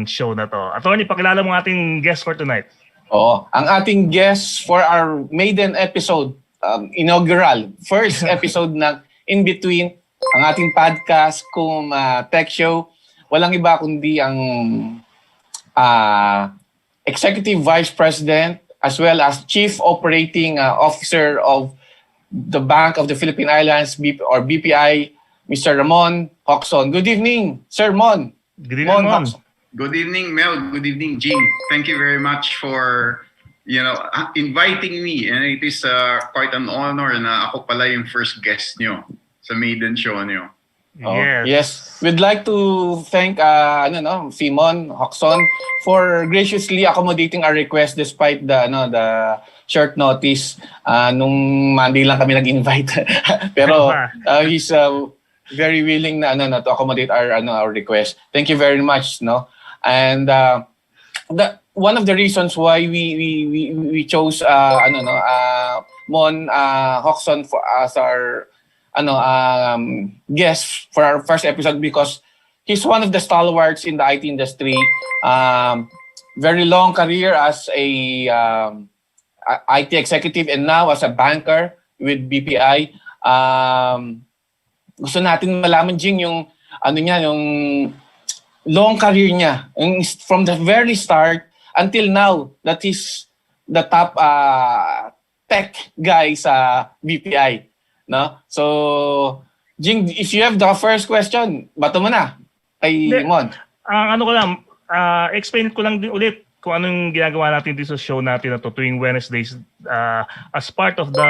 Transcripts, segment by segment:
show na to. Attorney, pakilala mo ating guest for tonight. Oo. Ang ating guest for our maiden episode, inaugural, first episode na In Between, ang ating podcast kung tech show, walang iba kundi ang Executive Vice President as well as Chief Operating Officer of the Bank of the Philippine Islands or BPI, Mr. Mon Jocson. Good evening, Sir Mon. Good evening, Mon. Good evening, Mel. Good evening, Jing. Thank you very much for inviting me, and it is quite an honor na ako pala yung first guest nyo sa maiden show nyo. Yes. We'd like to thank si Mon Jocson for graciously accommodating our request despite the short notice. Nung Monday lang kami nag-invite. Pero he's very willing na to accommodate our request. Thank you very much, no. And one of the reasons why we chose Mon Jocson as our guest for our first episode because he's one of the stalwarts in the IT industry. Very long career as a IT executive and now as a banker with BPI. Gusto natin malaman, Jing, yung yung long career niya from the very start until now that he's the top tech guy sa BPI. No? So, Jing, if you have the first question, bato mo na kay Mon. Explain ko lang din ulit kung anong ginagawa natin dito sa show natin na to tuwing Wednesdays as part of the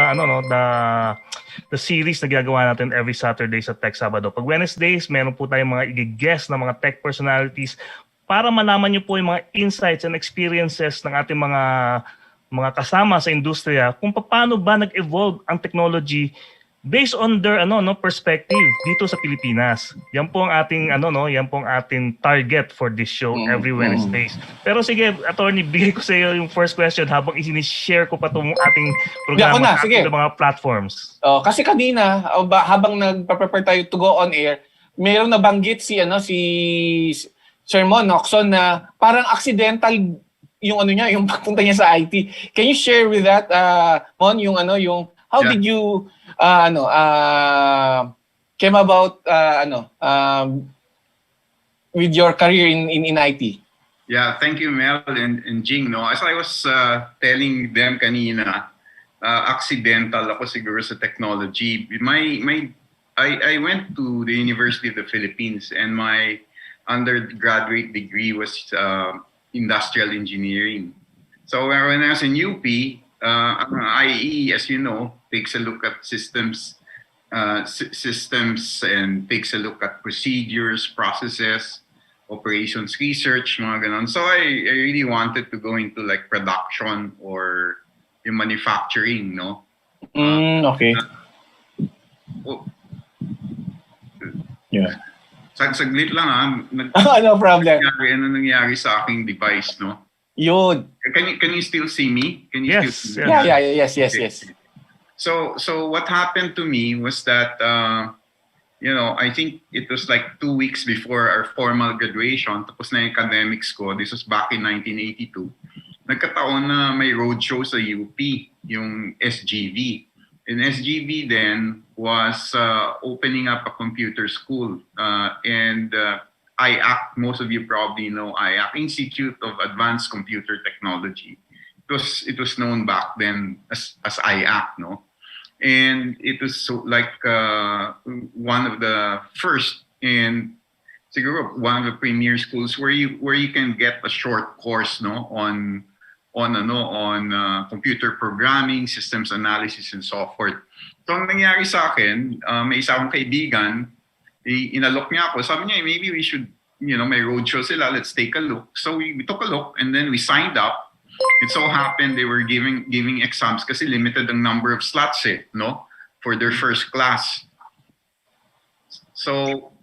series na ginagawa natin every Saturday sa TechSabado. Pag Wednesdays, meron po tayong mga i-guest na mga tech personalities para malaman niyo po yung mga insights and experiences ng ating mga kasama sa industriya kung paano ba nag-evolve ang technology based on their perspective dito sa Pilipinas. Yan po ang ating target for this show every Wednesdays. Pero sige, attorney, bigay ko sa iyo yung first question habang i-share ko pa itong ating programa sa mga platforms. Kasi kanina habang nagpa-prepare tayo to go on air, mayroong nabanggit si Sir Mon Jocson na parang accidental yung yung pagpunta niya sa IT. Can you share with that Mon yung how did you came about with your career in IT? Yeah, thank you, Mel and Jing. No, as I was telling them kanina, accidental ako siguro sa technology. I went to the University of the Philippines and my undergraduate degree was industrial engineering. So when I was in UP, IE, as you know, takes a look at systems and takes a look at procedures, processes, operations research, mga ganon. So I really wanted to go into like production or yung manufacturing, no? Okay. Yeah. Saglit lang no problem. Ano nangyari sa aking device, no? Yun. Can you still see me? Can you yes. still see me? Yes. So what happened to me was that I think it was like 2 weeks before our formal graduation, tapos na yung academics ko. This was back in 1982. Nagkataon na may roadshow sa UP, yung SGV. And SGV then was opening up a computer school and IAC, most of you probably know IAC, Institute of Advanced Computer Technology. It was known back then as IAC, no? And it was one of the first and siguro one of the premier schools where you can get a short course, no, on computer programming, systems analysis, and so forth. So ang nangyari sa akin, may isa akong kaibigan, inalok niya ako. Sabi niya, maybe we should, may roadshow sila, let's take a look. So we took a look and then we signed up. It so happened they were giving exams kasi limited ang number of slots for their first class. So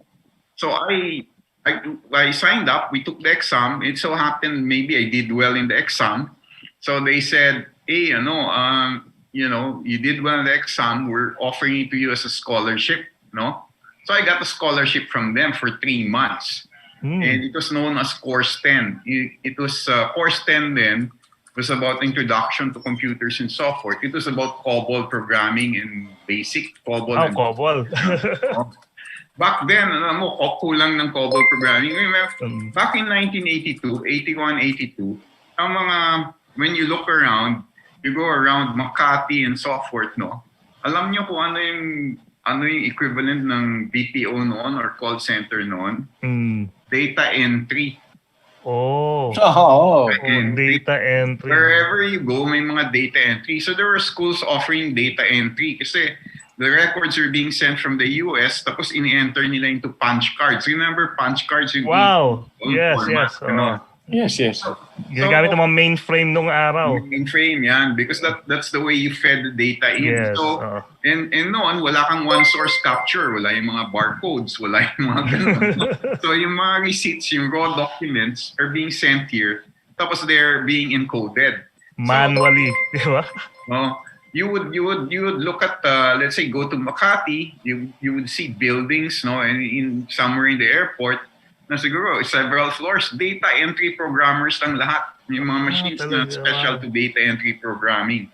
I signed up, we took the exam. It so happened maybe I did well in the exam. So they said, hey, you did well in the exam, we're offering it to you as a scholarship, no? So I got a scholarship from them for 3 months. And it was known as Course 10. It was Course 10 then was about introduction to computers and software. It was about Cobol programming and basic Cobol. Oh, Cobol. Back then, alam mo, kulang ng Cobol programming. Back in 1982, 81, 82, ang mga, when you look around, you go around Makati and so forth, no? Alam nyo kung ano yung equivalent ng BPO noon or call center noon? Data entry. Data entry. Wherever you go, may mga data entry. So there were schools offering data entry kasi the records are being sent from the US tapos in-enter nila into punch cards. Remember punch cards? Wow! Yes, yes. Yes. Ginagamit ng mga mainframe nung araw. Mainframe yan because that's the way you fed the data in. Yes. So, and noon, wala kang one source capture. Wala yung mga barcodes. Wala yung mga ganun. So yung mga receipts, yung raw documents are being sent here tapos they're being encoded. Manually. Di ba? You would look at let's say go to Makati, you would see buildings in somewhere in the airport na siguro several floors, data entry programmers lang lahat, yung mga machines na special to data entry programming.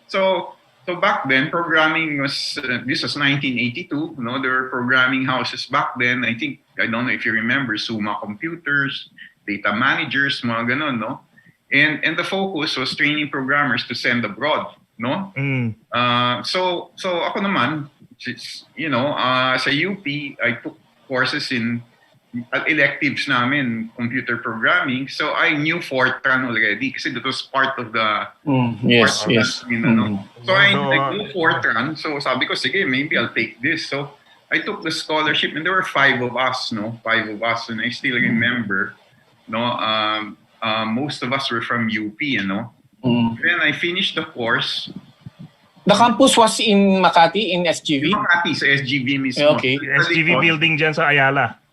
So back then programming was this was 1982, there were programming houses back then. I don't know if you remember Suma computers, data managers, mga ganun, no? And the focus was training programmers to send abroad, no? So ako naman, sa UP, I took courses in electives namin, computer programming. So I knew Fortran already kasi that was part of the yes. So I knew Fortran. So sabi ko, sige, maybe I'll take this. So I took the scholarship and there were 5 of us, and I still remember, most of us were from UP, Then I finished the course. The campus was in Makati, in SGV? Makati, sa SGV mismo. Okay. SGV building dyan sa Ayala.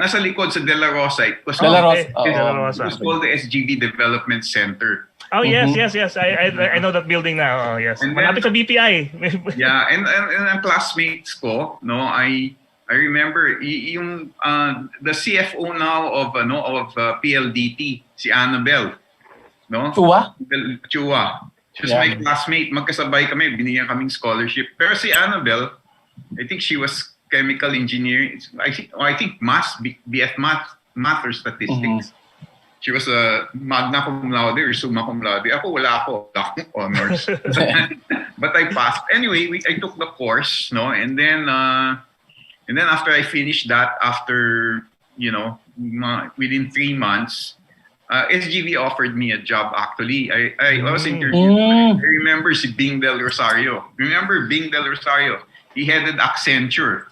Nasa likod sa De La Rosa. It was De La Rosa. It was called the SGV Development Center. Oh, yes. I know that building now. Oh, yes. Malapit sa BPI. Yeah, and ang classmates ko, I remember yung the CFO now of PLDT, si Annabelle, Chua. She was my classmate. Magkasabay kami, binigyan kaming scholarship. Pero si Annabelle, I think she was chemical engineering. I think BF math or statistics. She was a magna cum laude or summa cum laude. Ako wala akong honors. But I passed. Anyway, I took the course, and then after I finished that, after within 3 months, SGV offered me a job actually. I was interviewed. I remember si Bing Del Rosario. Remember Bing Del Rosario? He headed Accenture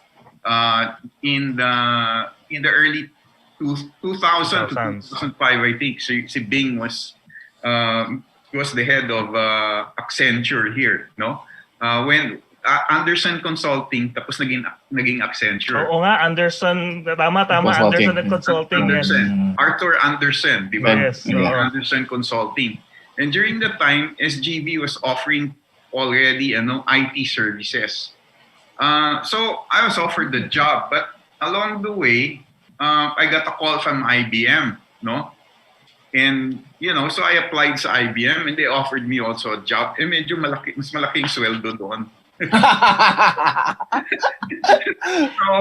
in the early 2000 to 2005, I think. So si Bing was the head of Accenture here, when Anderson Consulting tapos naging Accenture. Oo nga, Anderson, tama, Anderson and Consulting. Arthur Anderson, di ba? Yes. Anderson Consulting. And during that time, SGV was offering already IT services. So I was offered the job, but along the way, I got a call from IBM, And so I applied sa IBM and they offered me also a job. Eh medyo mas malaking sweldo doon.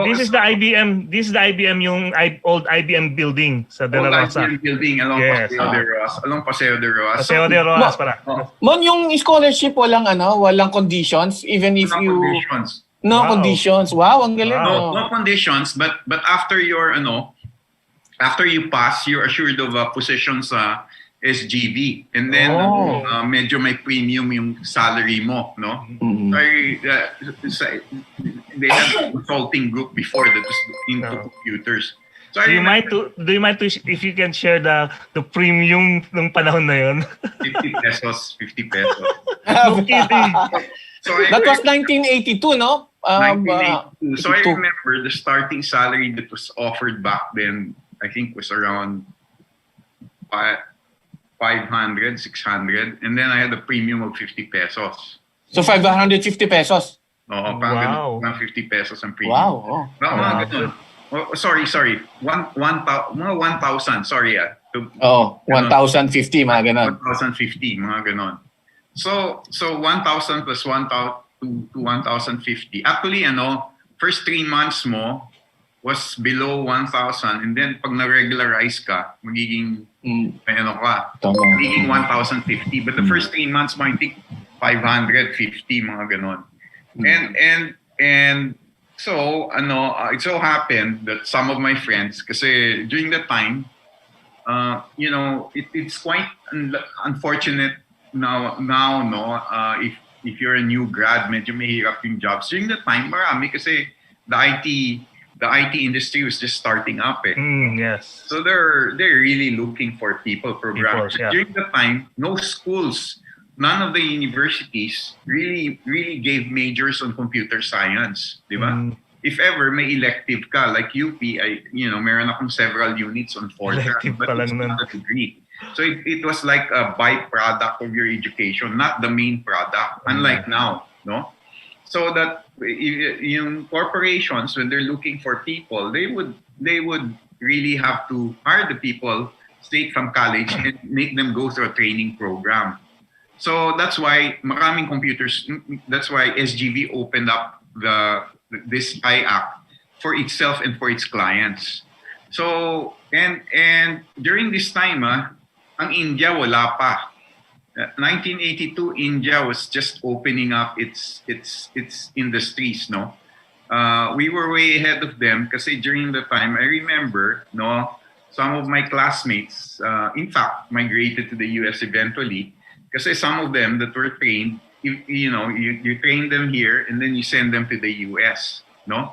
This is the IBM yung old IBM building sa De La Rosa. IBM building along Paseo de Roas. Paseo de Roas pala. Mon, yung scholarship walang conditions even if conditions. Conditions. Wow, ang galing. No conditions, but after your after you pass, you're assured of a position sa SGV. And then, medyo may premium yung salary mo, They had a consulting group before that was into computers. So do you mind to if you can share the premium ng panahon na yun? 50 pesos. No kidding. That was 1982, no? 1982. So I remember the starting salary that was offered back then, I think was around 500, 600, and then I had a premium of 50 pesos. So 550 pesos? Oo, parang 50 pesos ang premium. Wow. Mga ganun. sorry. 1,000. Sorry, Oh, Ganon. 1,050, mga ganon. 1,050, mga ganon. So 1,000 plus 1,000 to 1,050. Actually, first 3 months mo was below 1,000, and then pag na-regularize ka, magiging magiging 1,050. But the first 3 months mo, I think 550, mga ganon. And so it so happened that some of my friends, kasi during that time, it's quite unfortunate now if you're a new grad, medyo mahirap yung jobs. During that time, marami kasi the IT industry was just starting up. Yes. So they're really looking for people programmers. Yeah. During that time, no schools, none of the universities really gave majors on computer science, di ba? If ever may elective ka, like UP, meron akong several units on Fortran, but it's not a degree. So it was like a byproduct of your education, not the main product, unlike now, no? So that yung corporations, when they're looking for people, they would really have to hire the people straight from college and make them go through a training program. So that's why maraming computers, that's why SGV opened up this Act for itself and for its clients. So and during this time, ang India wala pa. 1982, India was just opening up its industries, no. We were way ahead of them kasi during the time, I remember, no, some of my classmates, in fact, migrated to the US eventually. Kasi some of them that were trained, you train them here and then you send them to the US, no?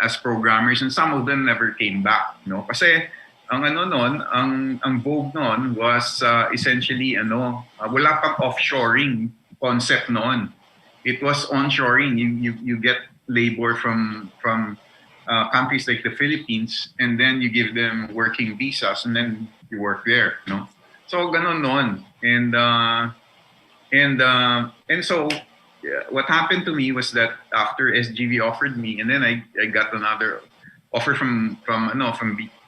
As programmers, and some of them never came back, no? Kasi ang vogue noon was essentially wala pang offshoring concept noon. It was onshoring. You get labor from countries like the Philippines, and then you give them working visas, and then you work there, no? So ganon noon. And so what happened to me was that after SGV offered me, and then I got another offer from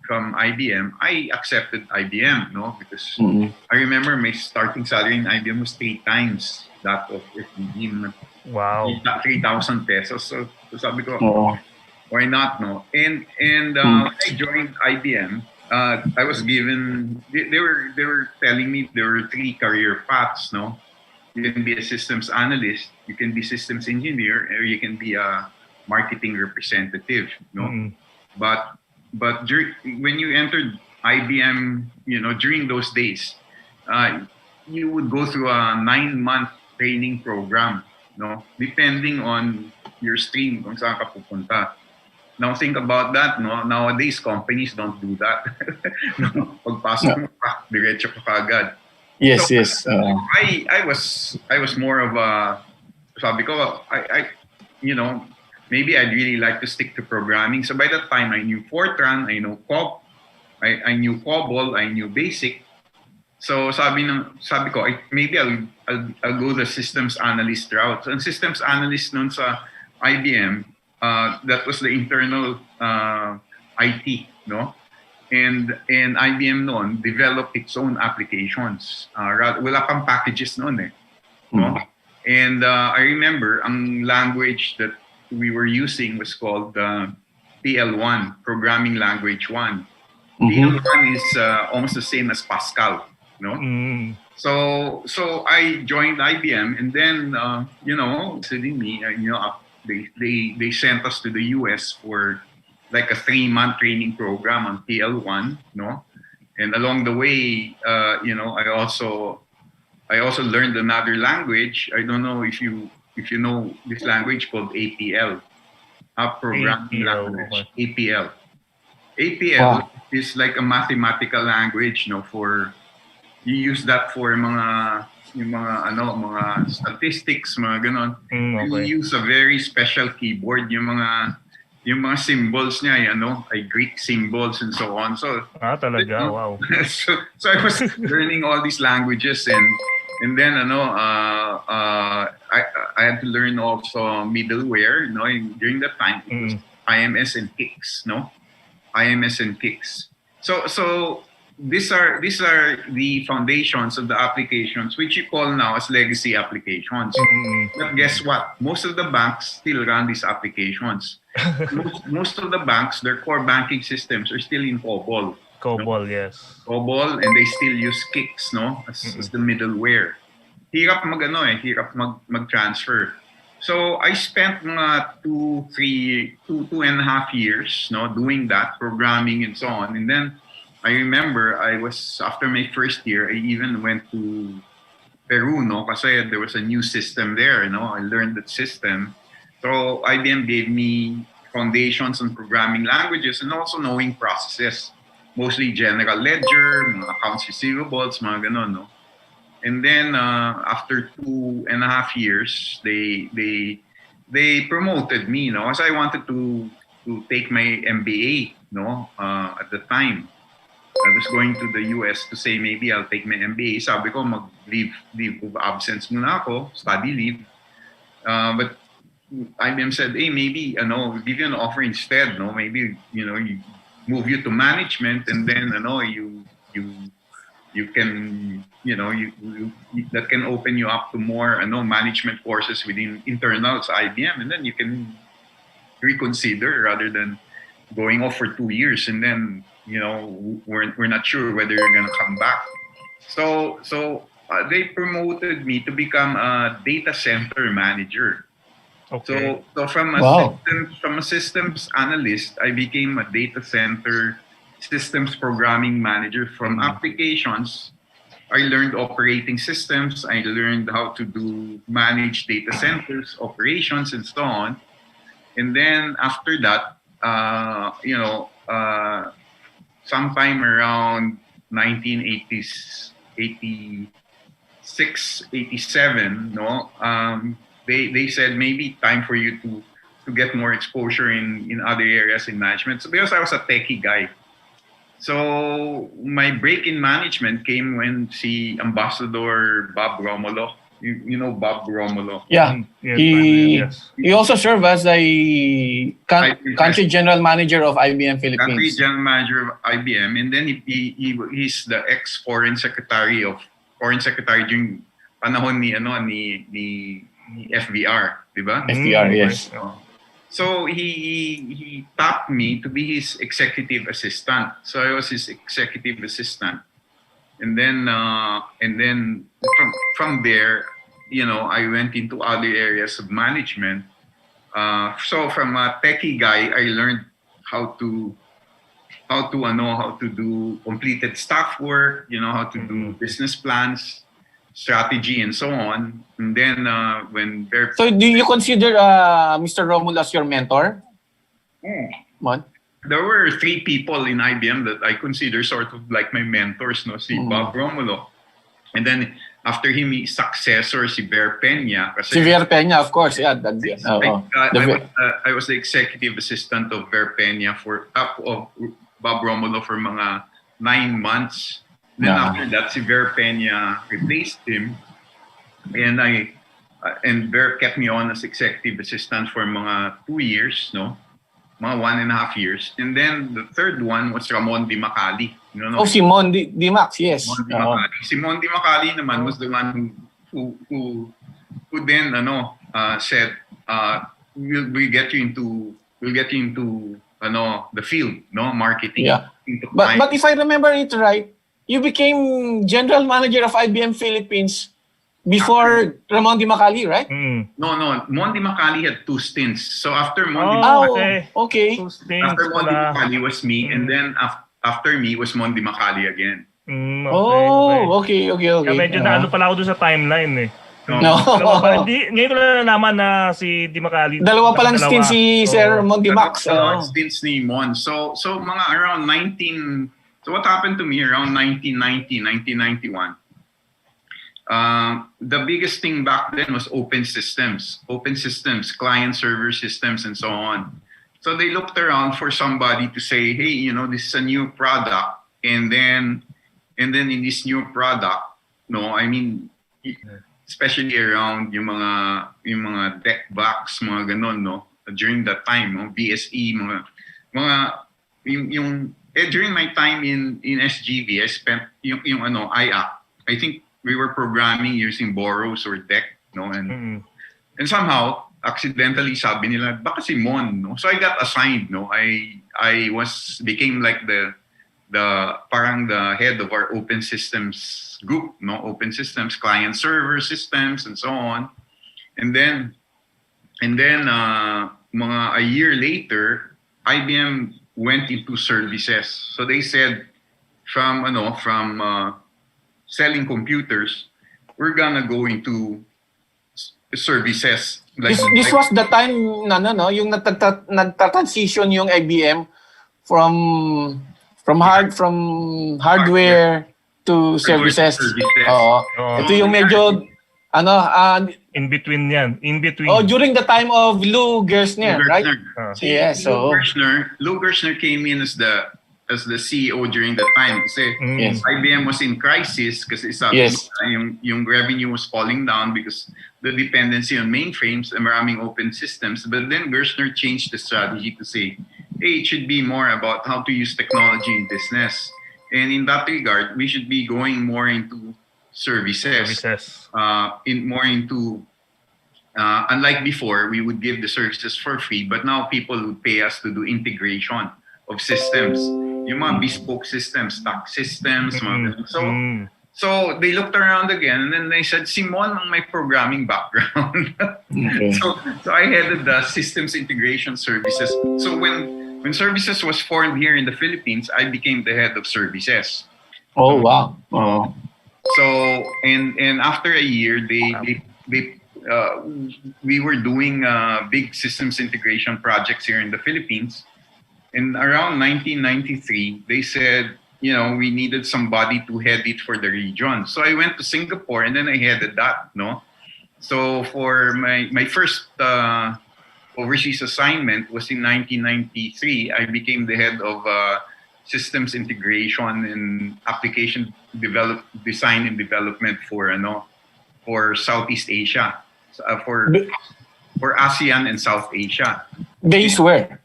IBM, I accepted IBM, no, because I remember my starting salary in IBM was 3 times that of SGV. Wow. 3,000 pesos. So sabi ko, why not, no? And when I joined IBM, I was given, they were telling me there were 3 career paths, no? You can be a systems analyst, you can be systems engineer, or you can be a marketing representative, no? But when you entered IBM, during those days, you would go through a 9-month training program, no? Depending on your stream, kung saan ka pupunta. Now think about that, no? Nowadays, companies don't do that. Pagpasok mo pa, diretso ka kagad. Yes, so, yes. I was more of a, sabi ko, maybe I'd really like to stick to programming. So by that time, I knew Fortran, I knew Cobol, I knew Basic. So sabi ko, maybe I'll go the systems analyst route. So, ang systems analyst noon sa IBM, that was the internal IT, no? And IBM noon developed its own applications. Wala pang packages noon, no? And I remember ang language that we were using was called PL1, Programming Language 1. PL1 is almost the same as Pascal, no? So I joined IBM, and then suddenly they sent us to the US for like a 3-month training program on PL1, no? And along the way, I also learned another language. I don't know if you know this language called APL, programming language. APL. APL is like a mathematical language, for you use that for mga statistics, mga ganon. You use a very special keyboard, yung mga symbols niya, ay Greek symbols and so on. So talaga, wow. so I was learning all these languages, and then I had to learn also middleware. During that time, IMS and Kicks, no? IMS and Kicks. So these are the foundations of the applications which you call now as legacy applications. But guess what? Most of the banks still run these applications. most of the banks, their core banking systems are still in Cobol. Cobol, yes. Cobol, and they still use Kicks, no, as the middleware. Hirap mag-transfer. So I spent mga 2.5 years, no, doing that, programming and so on. And then I remember after my first year, I even went to Peru, no, kasi there was a new system there, you know. I learned that system. So IBM gave me foundations on programming languages and also knowing processes, mostly general ledger, mga accounts receivables, mga ganon, no. And then after 2.5 years, they promoted me, no, as I wanted to take my MBA, no, at the time. I was going to the US to say maybe I'll take my MBA. Sabi ko leave of absence muna ako, study leave. But IBM said, hey, maybe we'll give you an offer instead, no? Maybe you move you to management, and then you can that can open you up to more management courses within internals IBM, and then you can reconsider rather than going off for 2 years and then we're not sure whether you're gonna come back. So they promoted me to become a data center manager. Okay. So from a systems analyst, I became a data center systems programming manager. From applications, I learned operating systems. I learned how to manage data centers, operations, and so on. And then after that, sometime around 1986, 87, no, they said maybe time for you to get more exposure in other areas in management. So because I was a techie guy, so my break in management came when Ambassador Bob Romulo. You know Bob Romulo. Yeah, Yes, he also served as a country general manager of IBM Philippines. Country general manager of IBM, and then he's the ex foreign secretary during panahon ni FBR, di ba? FBR, yes. So he tapped me to be his executive assistant. So I was his executive assistant. And then from there, I went into other areas of management. So from a techie guy, I learned how to do completed staff work, how to do business plans, strategy, and so on. And then So do you consider Mr. Romulo as your mentor? Mon? There were 3 people in IBM that I consider sort of like my mentors, no? Si Bob Romulo. And then after him, his successor, si Ver Peña. Si Ver Peña, of course. Yeah, I was the executive assistant of Ver Peña of Bob Romulo for mga 9 months. Then after that, si Ver Peña replaced him. And Ver kept me on as executive assistant for mga 2 years, no? Mga 1.5 years. And then the third one was Ramon Di Macali. Si Mon Di Max, yes. Si Mon Di Macali naman was the one who then said we'll get you into the field, no, marketing. Yeah. But if I remember it right, you became general manager of IBM Philippines before Ramon Di Macali, right? No. Mon Di Macali had 2 stints. So after Mon Di Macali, okay. 2 stints. After Mon Di Macali was me, and then after me was Mon Di Macali again. Okay. Kaya medyo naano pala ako doon sa timeline eh. No. Ngayon ko na nalaman na si Di Macali. Dalawa palang stint si Sir Mon Di Max. Stints ni Mon. So mga around 19... So what happened to me around 1990, 1991? The biggest thing back then was open systems, client-server systems, and so on. So they looked around for somebody to say, hey, this is a new product, and then in this new product, especially around yung mga deck box, mga ganon, no. during that time, BSE, during my time in SGV, I spent yung IAC. I think we were programming using Boros or DEC, no, and somehow accidentally sabi nila baka si Mon, no, so I got assigned, no, I became like the parang the head of our open systems group, no, open systems, client server systems, and so on, and then mga a year later, IBM went into services. So they said from selling computers, we're gonna go into services. This was the time yung nagta-transition yung IBM from hardware to services. Oo. Ito yung medyo in between yan. In between. Oh, during the time of Lou Gerstner, right? Yes. So Lou Gerstner came in as the CEO during the time kasi Yes. IBM was in crisis kasi yung revenue was falling down because the dependency on mainframes and maraming open systems. But then Gerstner changed the strategy to say, hey, it should be more about how to use technology in business. And in that regard, we should be going more into services. Unlike before, we would give the services for free, but now people would pay us to do integration of systems. Yung mga bespoke systems, tax systems, So they looked around again and then they said, Simon, ang may programming background. Okay. So I headed the systems integration services. So when services was formed here in the Philippines, I became the head of services. Oh, wow. Oh. So and after a year, we were doing big systems integration projects here in the Philippines. And around 1993, they said, we needed somebody to head it for the region. So I went to Singapore and then I headed that, no? So for my first overseas assignment was in 1993. I became the head of systems integration and application design and development for Southeast Asia, for ASEAN and South Asia. Based where?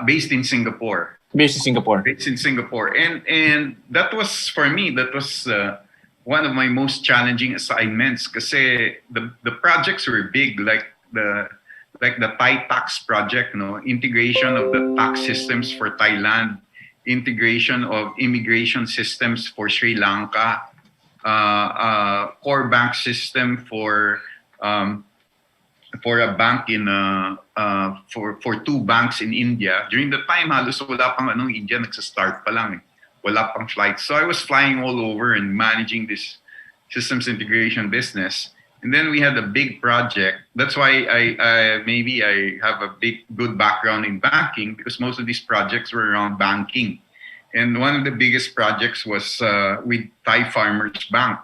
Based in Singapore. Based in Singapore. It's in Singapore, and that was for me. That was one of my most challenging assignments because the projects were big, like the Thai tax project, integration of the tax systems for Thailand, integration of immigration systems for Sri Lanka, core bank system for a bank for two banks in India. During the time, halos wala pang India, nagsa-start pa lang. Wala pang flights. So I was flying all over and managing this systems integration business. And then we had a big project. That's why I have a good background in banking because most of these projects were around banking. And one of the biggest projects was with Thai Farmers Bank,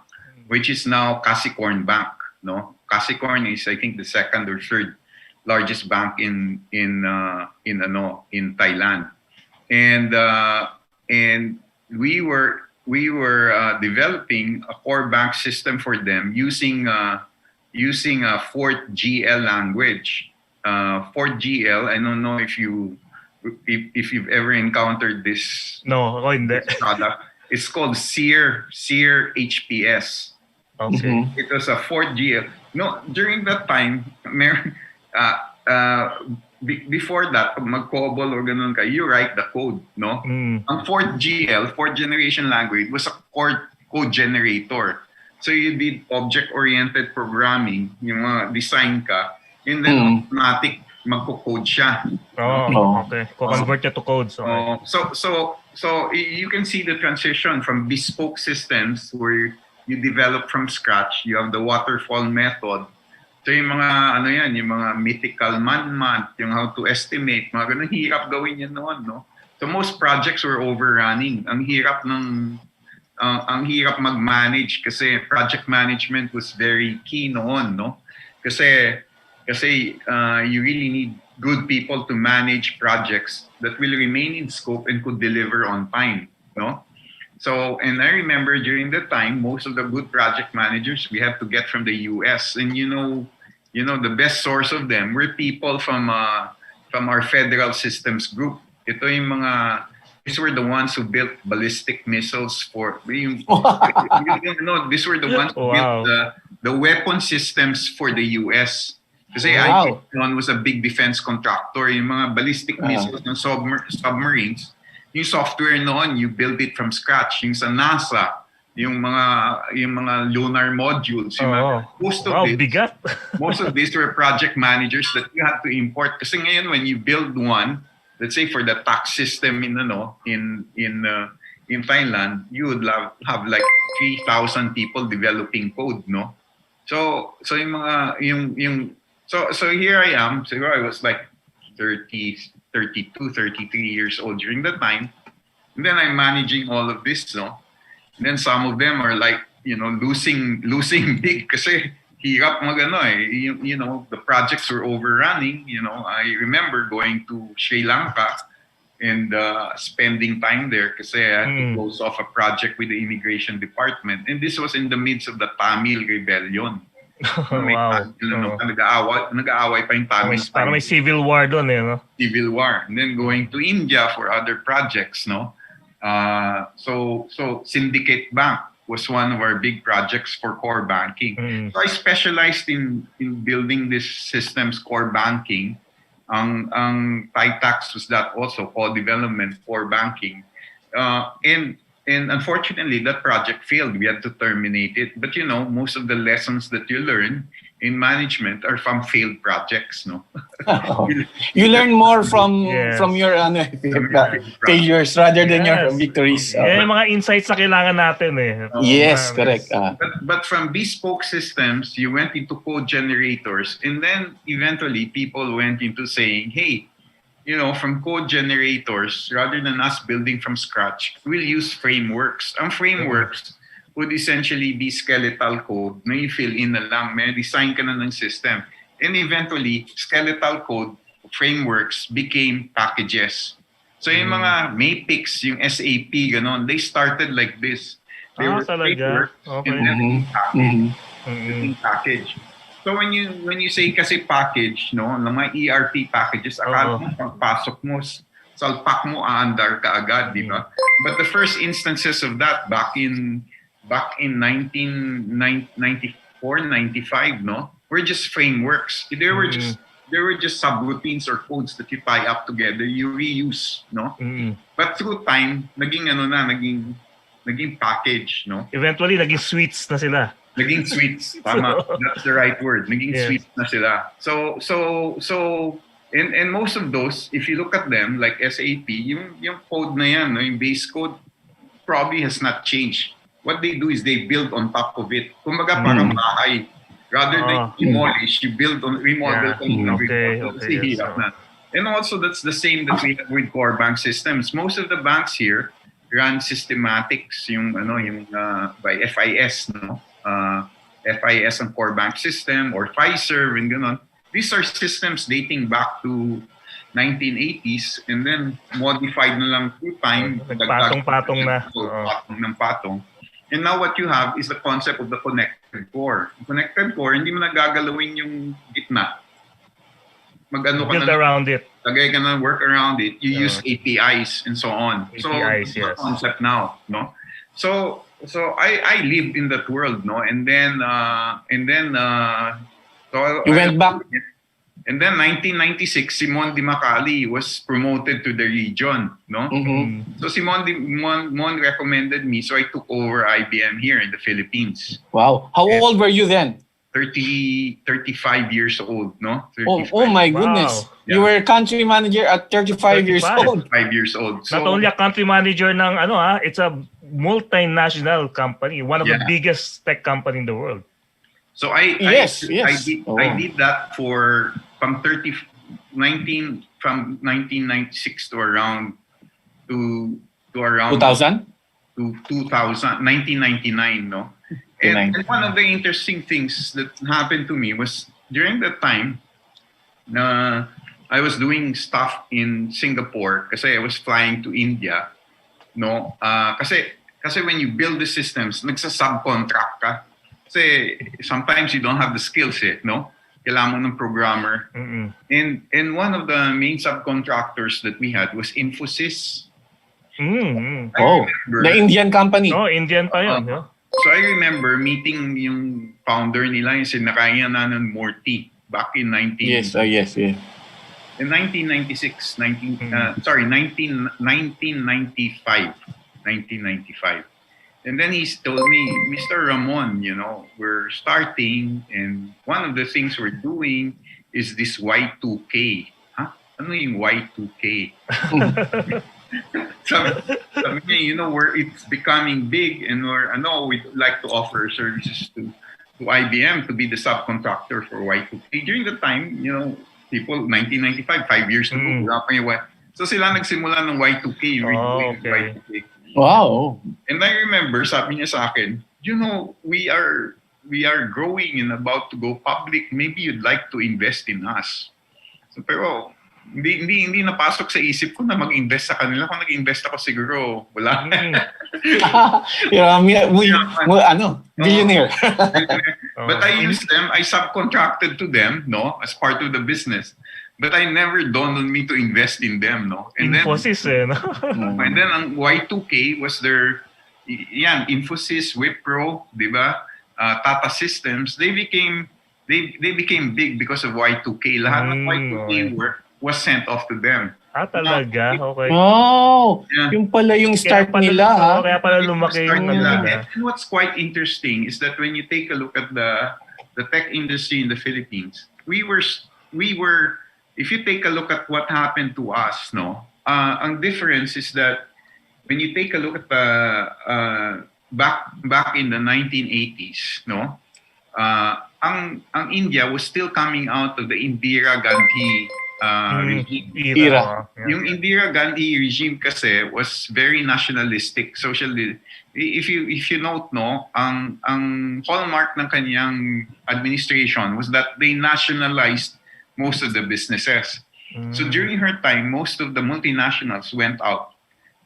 which is now Kasikorn Bank, no? Kasikorn is, I think, the second or third largest bank in Thailand, and we were developing a core bank system for them using a Fort GL language. Fort GL, I don't know if you've ever encountered this. No, product. It's called Sear HPS. Okay. It was a Fort GL. No, during that time, before that, pag mag-Cobol or ganun ka, you write the code, no? Ang Fort GL, Fourth Generation Language, was a code generator. So you did object-oriented programming, yung mga design ka, and then automatic magko-code siya. Oh, okay. Convert it to codes. Okay. So you can see the transition from bespoke systems where you develop from scratch. You have the waterfall method. So yung mga yung mga mythical man-month, yung how to estimate, mga ganun, hirap gawin yan noon, no? So most projects were overrunning. Ang hirap mag-manage kasi project management was very key noon, no? Kasi you really need good people to manage projects that will remain in scope and could deliver on time, no? So, and I remember during that time, most of the good project managers we had to get from the US, and the best source of them were people from from our Federal Systems Group. Ito yung mga, these were the ones who built ballistic missiles for, these were the ones who built the weapon systems for the US. Kasi IBM was a big defense contractor. Yung mga ballistic missiles ng submarines, yung software noon, you build it from scratch. Yung sa NASA, yung mga lunar modules, most of these were project managers that you had to import. Kasi ngayon when you build one, let's say for the tax system in Thailand, you would have like 3,000 people developing code, no? So here I am. So I was like 32, 33 years old during that time. And then I'm managing all of this, no? And then some of them are like, losing big kasi hirap magano eh. The projects were overrunning. I remember going to Sri Lanka and spending time there kasi I had to close off a project with the immigration department. And this was in the midst of the Tamil rebellion. Nag-aaway pa yung Tamil. Parang may civil war doon eh, no? Civil war. And then going to India for other projects, no? So Syndicate Bank was one of our big projects for core banking. So I specialized in building this system's core banking. Ang TITAX was that also, co-development core banking. And unfortunately, that project failed. We had to terminate it. But most of the lessons that you learn in management are from failed projects, no? You learn more from your failures rather than your victories. Yung mga insights na kailangan natin eh. Yes, correct. But from bespoke systems, you went into code generators, and then eventually people went into saying, hey, from code generators, rather than us building from scratch, we'll use frameworks. Ang frameworks would essentially be skeletal code na i-fill in na lang. May design ka na ng system. And eventually, skeletal code frameworks became packages. So yung mga Mapix, yung SAP, ganon, they started like this. They were frameworks and then became package. So when you say kasi package, no, ng mga ERP packages, akala mo pagpasok mo, salpak mo, aandar ka agad, di ba? But the first instances of that back in 1994, 95, no, were just frameworks. They were just subroutines or codes that you tie up together, you reuse, no. But through time, naging package, no. Eventually, naging suites na sila. Naging suites, tama. That's the right word. Naging suites na sila. So and most of those, if you look at them like SAP, yung code na yan, no, yung base code probably has not changed. What they do is they build on top of it. Kumbaga parang bahay. Rather than demolish, you build on remodel. Okay. And also that's the same that we have with core bank systems. Most of the banks here run systematics, by FIS, no? FIS and core bank system or Fiserv and ganon. These are systems dating back to 1980s and then modified na lang through time. Patong-patong na. Patong. And now what you have is the concept of the connected core. Connected core, hindi mo nagagalawin yung gitna. Mag-ano ka build around it. Lagay ka na work around it. You use APIs and so on. APIs, so the concept now, no? So I lived in that world, no? And then you went back. And then 1996, Simon Di Macali was promoted to the region, no? So Mon recommended me, so I took over IBM here in the Philippines. Wow. How old were you then? 35 years old, no? Oh my goodness. Wow. You were country manager at 35 years old. 5 years old. So, not only a country manager ng it's a multinational company, one of the biggest tech company in the world. So I did that from 1996 to around 2000 to 1999, no? And one of the interesting things that happened to me was during that time, I was doing stuff in Singapore kasi I was flying to India, no? Kasi when you build the systems, nagsa-subcontract ka. Kasi sometimes you don't have the skills, no? kailangan mo ng programmer. Mm-mm. And one of the main subcontractors that we had was Infosys. Mm-hmm. I remember, the Indian company. No, Indian pa yun. No? So I remember meeting yung founder nila, yung sinakayan na ng Morty back in 1996, 1995. And then he told me, Mr. Ramon, you know, we're starting and one of the things we're doing is this Y2K. Huh? Ano yung Y2K? sabi niya, you know, where it's becoming big and we'd like to offer services to IBM to be the subcontractor for Y2K. During the time, you know, people, 1995, 5 years ago, wala pa yung so sila nagsimula ng Y2K, Y2K. Wow. And I remember, sabi niya sa akin, you know, we are growing and about to go public. Maybe you'd like to invest in us. So, pero hindi napasok sa isip ko na mag-invest sa kanila. Kung nag-invest ako siguro, wala. Billionaire. But I used them, I subcontracted to them, no, as part of the business. But I never dawned on me to invest in them, no. And Infosys, no? And then ang Y2K was their, Infosys, Wipro, di ba? Tata Systems. They became big because of Y2K. Lahat ng Y2K work was sent off to them. Talaga? Okay. Oh, yung pala yung start nila, ha? Kaya pala lumaki yung nila. And what's quite interesting is that when you take a look at the tech industry in the Philippines, we were if you take a look at what happened to us, no, ang difference is that when you take a look at the back in the 1980s, no, ang India was still coming out of the Indira Gandhi regime. Era. Yung Indira Gandhi regime kasi was very nationalistic, if you note, no, ang hallmark ng kanyang administration was that they nationalized most of the businesses. So during her time, most of the multinationals went out.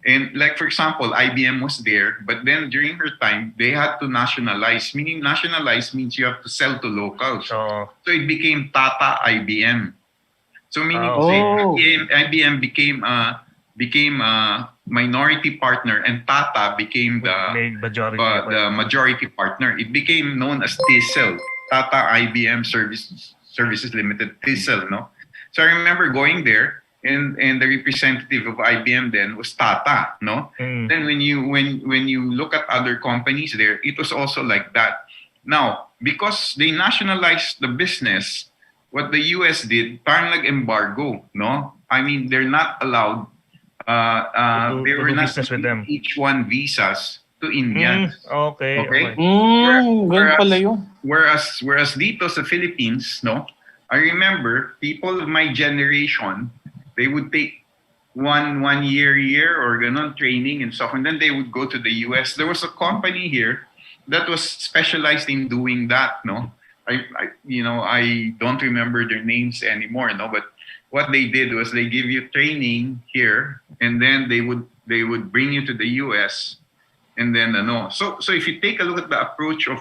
And like, for example, IBM was there, but then during her time, they had to nationalize. Meaning nationalize means you have to sell to locals. So it became Tata IBM. So meaning IBM became a minority partner and Tata became the majority partner. It became known as TCL, Tata IBM Services Limited, TCL, no? So I remember going there and the representative of IBM then was Tata, no? Then when you look at other companies there, it was also like that. Now, because they nationalized the business, what the US did, parang nag-embargo, no? I mean, they're not allowed, they were not giving each one visas to Indians. Okay. Whereas dito sa Philippines, no, I remember people of my generation, they would take one year or ganon training and stuff, and then they would go to the US. There was a company here that was specialized in doing that, no. I don't remember their names anymore, no, but what they did was they give you training here, and then they would bring you to the US, and then so if you take a look at the approach of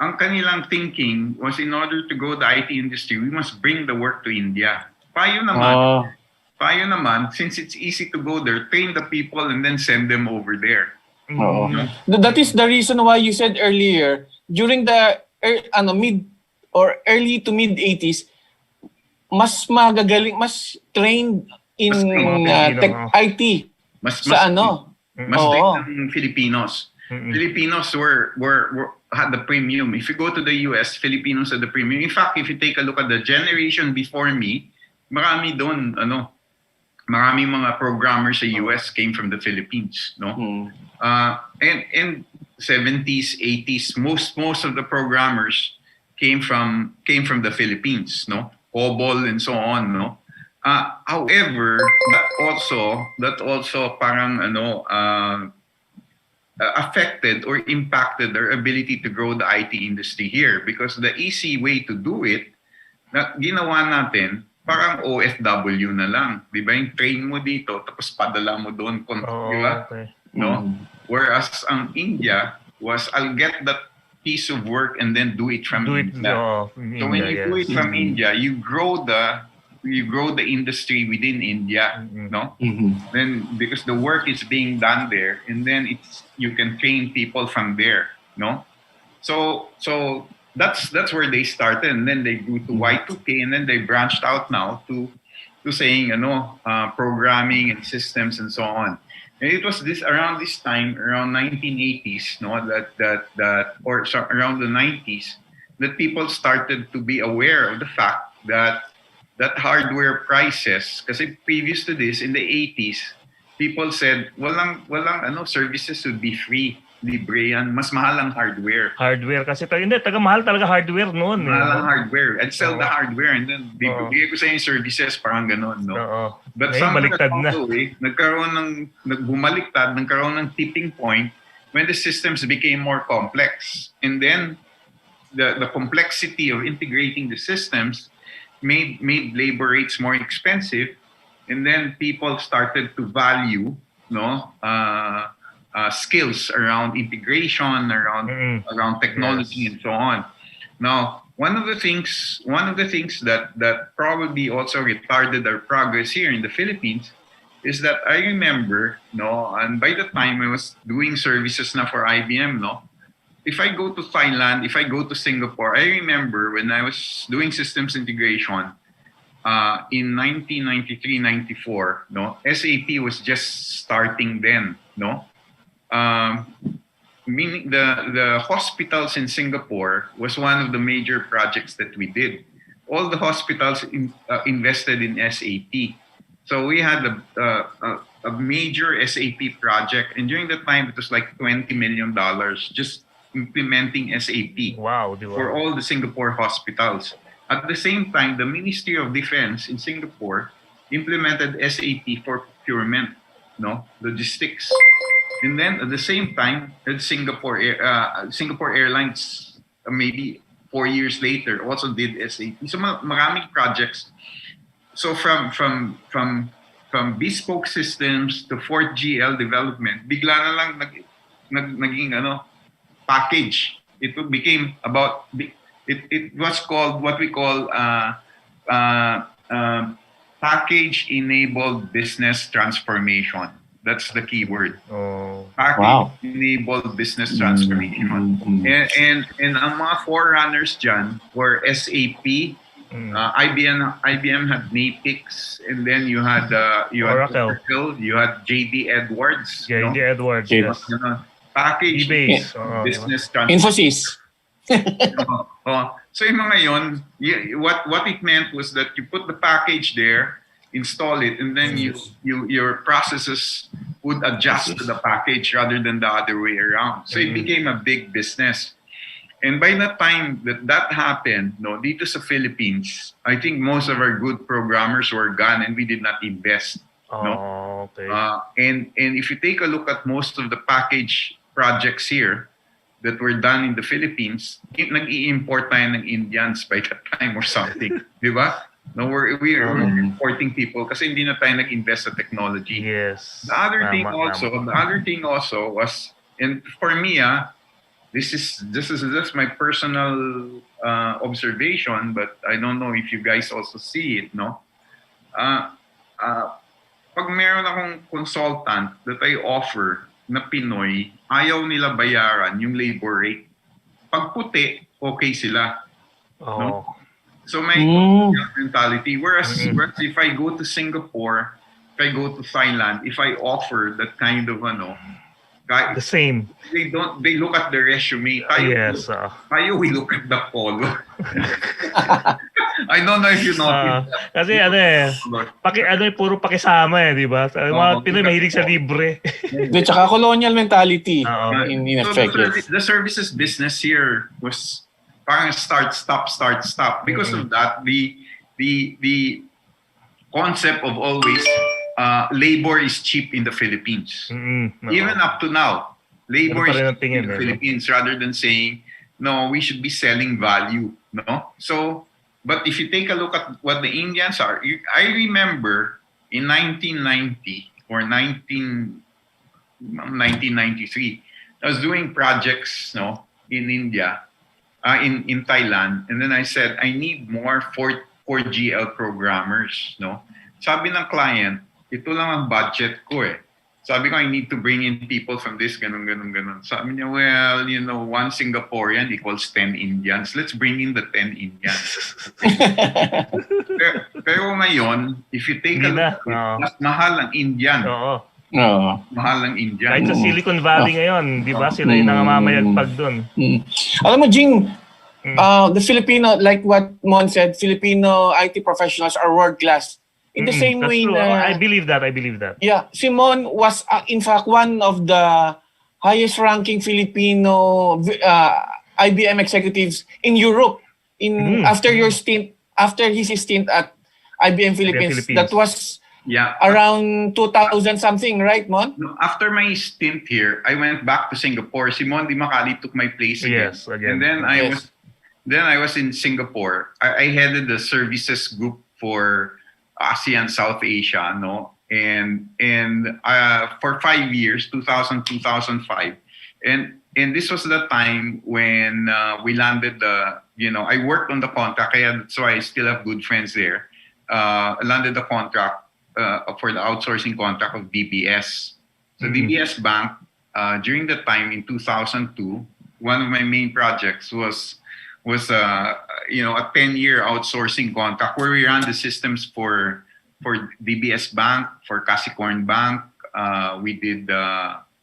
ang kanilang thinking was in order to grow the IT industry, we must bring the work to India. Payo naman, since it's easy to go there, train the people and then send them over there. That is the reason why you said earlier, during the mid or early to mid 80s, mas magagaling, mas trained in IT. Mas ng Filipinos. Filipinos had the premium. If you go to the US, Filipinos had the premium. In fact, if you take a look at the generation before me, marami mga programmers sa US came from the Philippines, no? And 70s, 80s, most of the programmers came from the Philippines, no? Cobol and so on, no? However, that also parang affected or impacted their ability to grow the IT industry here, because the easy way to do it, na ginawa natin, parang OFW na lang. Di ba? Yung train mo dito, tapos padala mo doon. Di ba? Okay. No? Whereas ang India was, I'll get that piece of work and then do it from India. in So when India, you do it yes. from India, you grow the industry within India, no? Then because the work is being done there, and then you can train people from there, no? So that's where they started, and then they grew to Y2K, and then they branched out now to saying programming and systems and so on. And it was around this time, around 1980s, no, around the 90s, that people started to be aware of the fact that hardware prices, kasi previous to this, in the 80s, people said, walang services would be free, libre yan, mas mahal ang hardware. Hardware kasi taga-mahal talaga hardware noon. Mahal ang hardware. I'd sell the hardware and then bibigay ko sa yung services, parang gano'n, no? But ngayon, somehow along the way, nagkaroon ng tipping point when the systems became more complex. And then the complexity of integrating the systems made labor rates more expensive, and then people started to value skills around integration, around technology, and so on. Now, one of the things that probably also retarded our progress here in the Philippines is that I remember, and by the time I was doing services now for IBM, if I go to Thailand, if I go to Singapore, I remember when I was doing systems integration in 1993-94, SAP was just starting then, meaning the hospitals in Singapore was one of the major projects that we did. All the hospitals invested in SAP. So we had a major SAP project, and during that time it was like $20 million just implementing SAP for all the Singapore hospitals. At the same time, the Ministry of Defense in Singapore implemented SAP for procurement, logistics. And then at the same time, Singapore Airlines, maybe 4 years later, also did SAP. So maraming projects. So from bespoke systems to 4GL development, bigla na lang naging package. It became about it was called what we call package enabled business transformation. That's the key word. Package enabled business transformation. And ang mga forerunners dyan were SAP, IBM had Napix, and then you had Oracle, you had JD Edwards. JD Edwards, yes. Package business transformation. Infosys. So yung mga yon, what it meant was that you put the package there, install it, and then your processes would adjust to the package rather than the other way around. So it became a big business. And by the time that happened, dito sa Philippines, I think most of our good programmers were gone and we did not invest. Okay. And if you take a look at most of the package projects here that were done in the Philippines, nag-i-import tayo ng Indians by that time or something. Di ba? No, we're importing people kasi hindi na tayo nag-invest sa technology. Yes. The other thing also was, and for me, this is just my personal observation, but I don't know if you guys also see it, pag meron akong consultant that I offer na Pinoy, ayaw nila bayaran yung labor rate. Pag puti, okay sila. So may mentality. Whereas if I go to Singapore, if I go to Thailand, if I offer that kind of the same. They look at the resume. Tayo we look at the polo. I don't know if you noticed. Kasi puro pakisama di ba? Mga Pinoy mahilig sa libre. Tsaka colonial mentality in effect. The services business here was parang start, stop. Because of that, the concept of always labor is cheap in the Philippines. Even up to now, labor is cheap in the Philippines rather than saying, no, we should be selling value. So, but if you take a look at what the Indians are, I remember in 1990 or 1993, I was doing projects in India, in Thailand, and then I said I need more 4GL programmers, no? Sabi ng client, ito lang ang budget ko eh. Sabi ko, I need to bring in people from this, ganun. Sabi niya, well, you know, 1 Singaporean equals 10 Indians. Let's bring in the 10 Indians. pero ngayon, if you take a look, mas mahal ang Indian. Oo. Mahal ang Indian. Kahit sa Silicon Valley ngayon, di ba? Sila yung nangangamayagpag doon. Alam mo, Jing, the Filipino, like what Mon said, Filipino IT professionals are world-class. In the same That's way true. na... I believe that. Yeah, Simon was in fact one of the highest ranking Filipino IBM executives in Europe after his stint at IBM Philippines. That was around 2000 something, right, Mon? No, after my stint here, I went back to Singapore. Simon Di Macali took my place again. Yes, again. And then I was in Singapore. I headed the services group for ASEAN South Asia, no, and for 5 years, 2000 2005, and this was the time when we landed the, you know, I worked on the contract, kaya that's why I still have good friends there. Landed the contract for the outsourcing contract of DBS. So DBS Bank, during the time in 2002, one of my main projects was you know, a 10-year outsourcing contract where we ran the systems for DBS Bank, for Kasikorn Bank. We did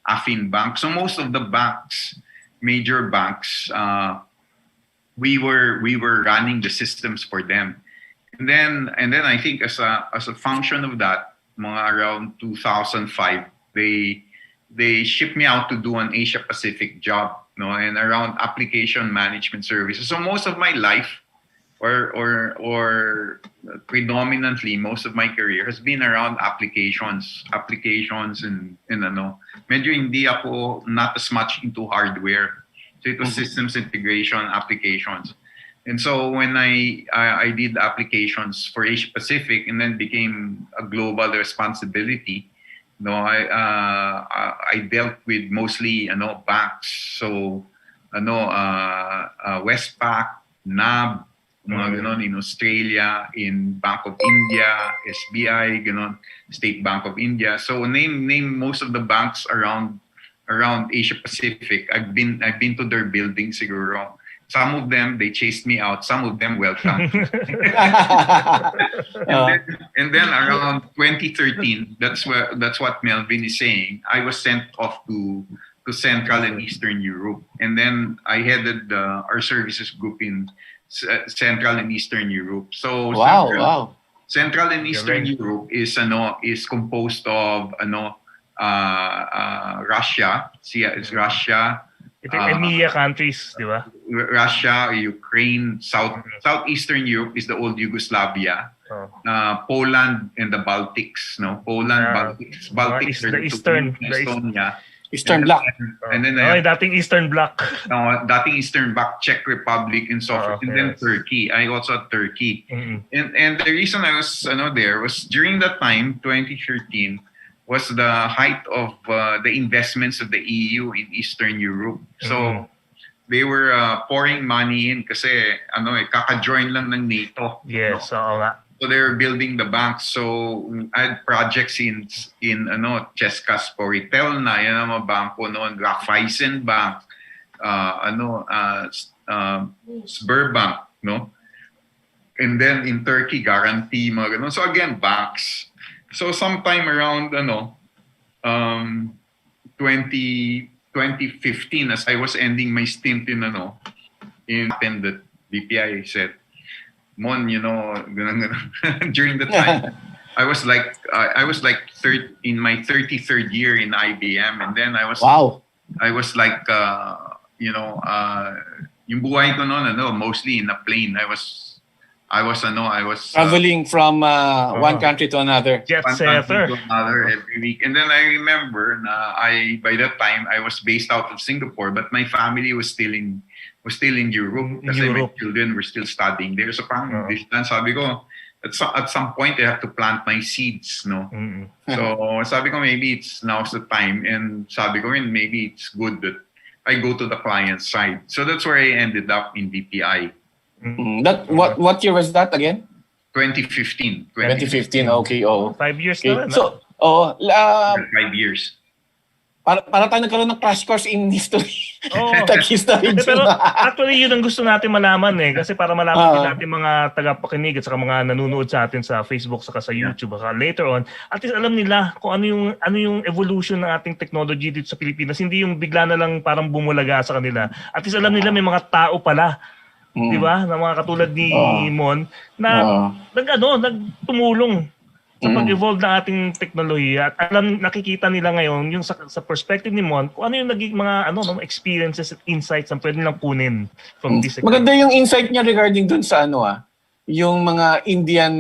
Affin Bank. So most of the banks, major banks, we were running the systems for them. And then I think as a function of that, mga around 2005, they shipped me out to do an Asia Pacific job, no, and around application management services. So most of my life, or predominantly most of my career has been around applications and ano, medyo hindi ako not as much into hardware. So it was systems integration, applications. And so when I did applications for Asia Pacific and then became a global responsibility, no, I dealt with mostly banks. So Westpac, NAB, mga ganon, in Australia, in Bank of India, SBI, ganon, State Bank of India. So name most of the banks around Asia Pacific. I've been to their buildings siguro. Some of them they chased me out. Some of them welcomed me. and then around 2013, that's what Melvin is saying. I was sent off to Central and Eastern Europe, and then I headed our services group in Central and Eastern Europe. So Central and Eastern Europe is composed of Russia. It's Russia. EMEA countries, di ba? Russia, Ukraine, Southeastern Europe is the old Yugoslavia. Poland and the Baltics, no? Baltics, the Eastern, Estonia. Eastern Bloc. And then dating Eastern Bloc. Dating Eastern Bloc, Czech Republic and so forth. And then Turkey. I also had Turkey. And the reason I was there was during that time, 2013, was the height of the investments of the EU in Eastern Europe. So they were pouring money in kasi kaka-join lang ng NATO. Yes, oo nga. So they were building the banks. So I had projects in Česká Sporitelna, yan ang mga bangko noon, Raiffeisen Bank, Sberbank, no? And then in Turkey, Guarantee, mga ganun. So again, banks. So sometime around 2015, as I was ending my stint in the BPI said, Mon, during the time, I was like in my 33rd year in IBM, and then I was like yung buhay ko noon mostly in a plane. I was traveling from one country to another. Jet setter. Every week. And then I remember by that time I was based out of Singapore, but my family was still in Europe kasi my children were still studying there. So parang distance, sabi ko, at some point I have to plant my seeds, no? So sabi ko maybe it's now's the time, and sabi ko rin maybe it's good that I go to the client side. So that's where I ended up in BPI. That what year was that again? 2015. 2015. Okay, oh. 5 years Okay. na rin. So, 5 years. para tayo nagkaroon ng crash course in history. Oo. Tech history. Pero actually yun ang gusto natin malaman kasi para malaman din natin mga tagapakinig at saka mga nanonood sa atin sa Facebook saka sa YouTube saka later on, at least alam nila kung ano yung evolution ng ating technology dito sa Pilipinas. Hindi yung bigla na lang parang bumulaga sa kanila. At least alam nila may mga tao pala, di ba? Na mga katulad ni Mon na nagtumulong sa pag-evolve ng ating teknolohiya at nakikita nila ngayon yung sa perspective ni Mon kung ano yung naging mga experiences at insights na pwede nilang kunin from this. Maganda yung insight niya regarding dun sa yung mga Indian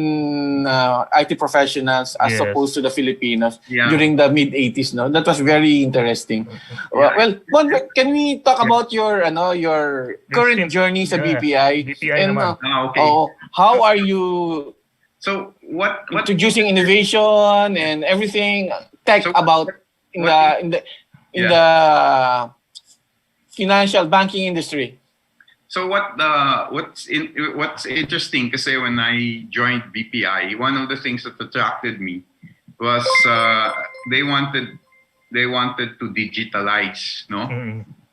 IT professionals as opposed to the Filipinos during the mid-80s, no? That was very interesting. Well, Mon, can we talk about your current journey sa BPI? BPI And naman. Okay. How are you So what introducing innovation and everything tech about in the financial banking industry? So what's interesting kasi when I joined BPI, one of the things that attracted me was they wanted to digitalize, no?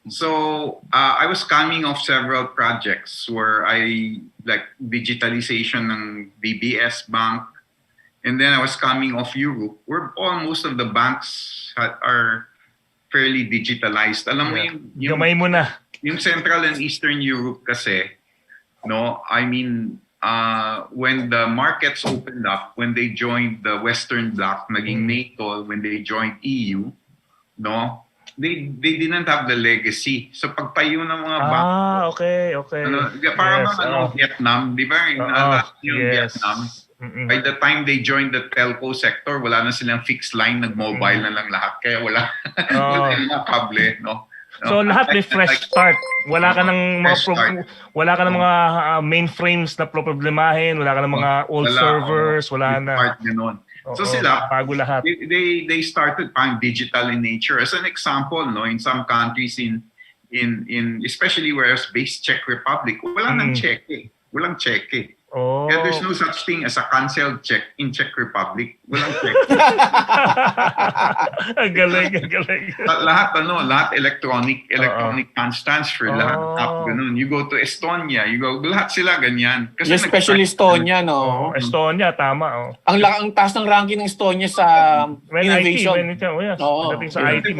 So I was coming off several projects where I like digitalization ng DBS Bank, and then I was coming off Europe where most of the banks are fairly digitalized. Alam mo yung gamay mo na. Yung Central and Eastern Europe kasi, no, I mean, when the markets opened up, when they joined the Western Bloc, naging NATO, when they joined EU, no, they didn't have the legacy. So pagtayo ng mga bank, okay. Parang Vietnam, di ba? Vietnam. By the time they joined the telco sector, wala na silang fixed line, nag-mobile na lang lahat. Kaya wala na kable, no? So lahat may fresh start. Wala ka ng mga mainframes na problemahin, wala ka ng mga old servers, wala na. So sila, bago lahat. They started digital in nature. As an example, no, in some countries in especially where I was based, Czech Republic, wala nang cheque. Walang cheque. Yeah, there's no such thing as a canceled check in Czech Republic. Walang cheque. Galing. Lahat electronic funds transfer, lahat ganun. You go to Estonia, lahat sila ganyan. Kasi especially Estonia, no? Estonia, tama. Ang taas ng ranking ng Estonia sa innovation. Sa IT,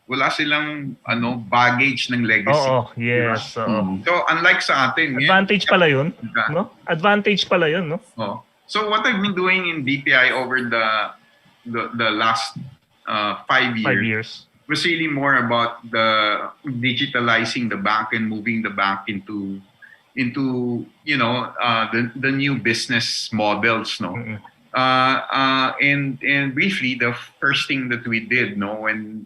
wala silang baggage ng legacy. Yes. So unlike sa atin, advantage pala 'yun, no? Advantage pala 'yun, no? So what I've been doing in BPI over the last 5 years was really more about the digitalizing the bank and moving the bank into the new business models, no? And briefly, the first thing that we did, when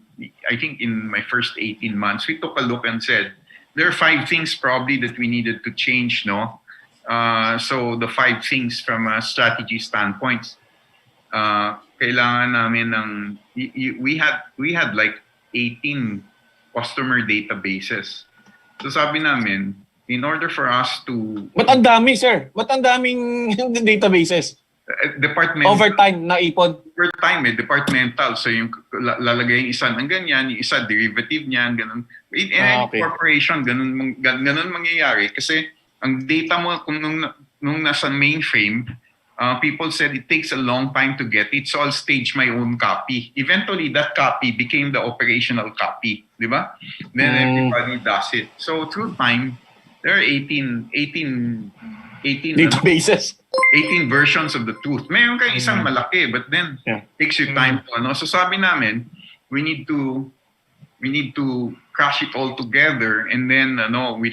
I think in my first 18 months, we took a look and said, there are 5 things probably that we needed to change, no? So the 5 things from a strategy standpoint, kailangan namin we had like 18 customer databases. So sabi namin, in order for us to... Ba't ang dami, sir? Ba't ang daming databases? Departmental. Overtime na ipon. Overtime, departmental. So yung lalagay yung isa ng ganyan, yung isa derivative niyan, ganun. In any corporation, ganun mangyayari. Kasi ang data mo, kung nung nasa mainframe, people said it takes a long time to get it, so I'll stage my own copy. Eventually, that copy became the operational copy. Di ba? Then everybody does it. So through time, there are 18 databases. 18 versions of the truth. Mayroon kang isang malaki, but then takes you time to So sabi namin, we need to crash it all together, and then we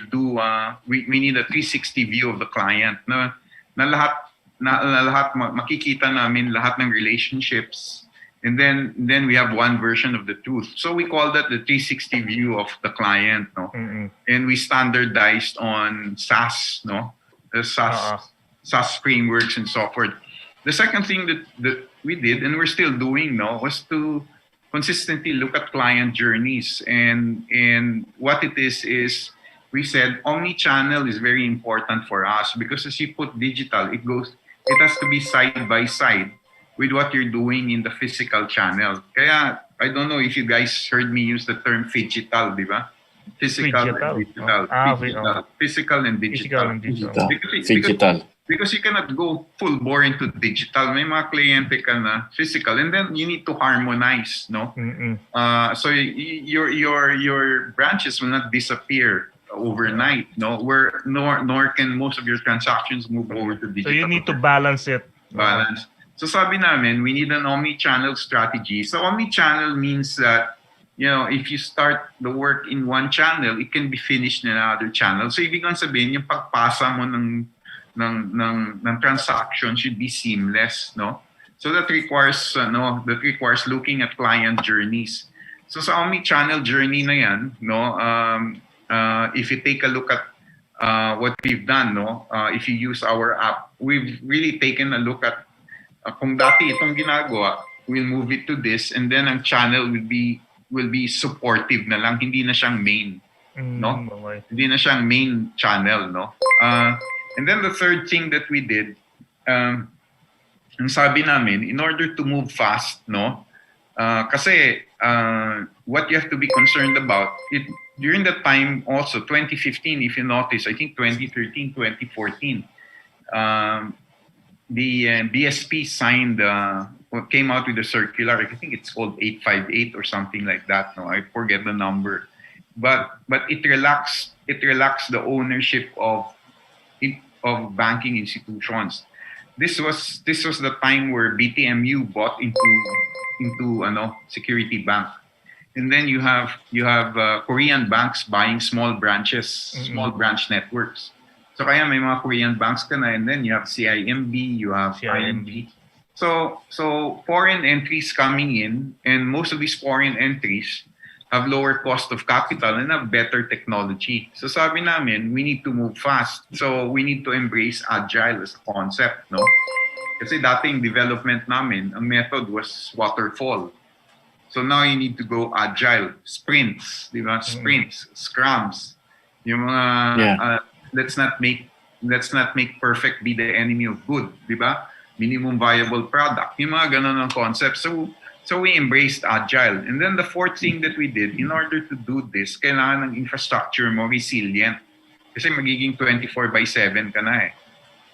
need a 360 view of the client na lahat makikita namin lahat ng relationships, and then we have one version of the truth. So we call that the 360 view of the client, no? And we standardized on SaaS, no? The SaaS frameworks and software. The second thing that we did, and we're still doing now, was to consistently look at client journeys. And what it is we said omni-channel is very important for us because as you put digital, it has to be side by side with what you're doing in the physical channel. Kaya, I don't know if you guys heard me use the term phygital, di ba? Physical and digital. Physical and digital. Because you cannot go full bore into digital. May mga kliyente ka na physical, and then you need to harmonize, no? So your branches will not disappear overnight, no? Nor can most of your transactions move over to digital. So you need to balance it. Balance. So sabi namin, we need an omni-channel strategy. So omni-channel means that, you know, if you start the work in one channel, it can be finished in another channel. So ibig sabihin, yung pagpasa mo ng transaction should be seamless, no? So that requires looking at client journeys. So sa omni-channel journey na yan, no, if you take a look at what we've done, no, if you use our app, we've really taken a look at kung dati itong ginagawa, we'll move it to this, and then ang channel will be supportive na lang, hindi na siyang main, no? Hindi na siyang main channel, no? And then the third thing that we did, ang sabi namin, in order to move fast, no? Kasi what you have to be concerned about, during that time also, 2015, if you notice, I think 2013, 2014, the BSP came out with a circular. I think it's called 858 or something like that. No, I forget the number, but it relaxed the ownership of banking institutions. This was the time where BTMU bought into Security Bank, and then you have Korean banks buying small branches, small branch networks. So kaya may mga Korean banks ka na, and then you have CIMB, you have IMB. So foreign entries coming in, and most of these foreign entries have lower cost of capital and have better technology. So sabi namin, we need to move fast. So we need to embrace agile as a concept, no? Kasi dating development namin, ang method was waterfall. So now you need to go agile, sprints, di ba? Sprints, scrums. Yung mga let's not make perfect be the enemy of good, di ba? Minimum viable product. Yung mga ganun ang concept. So we embraced agile. And then the fourth thing that we did, in order to do this, kailangan ng infrastructure mo resilient. Kasi magiging 24/7 ka na eh.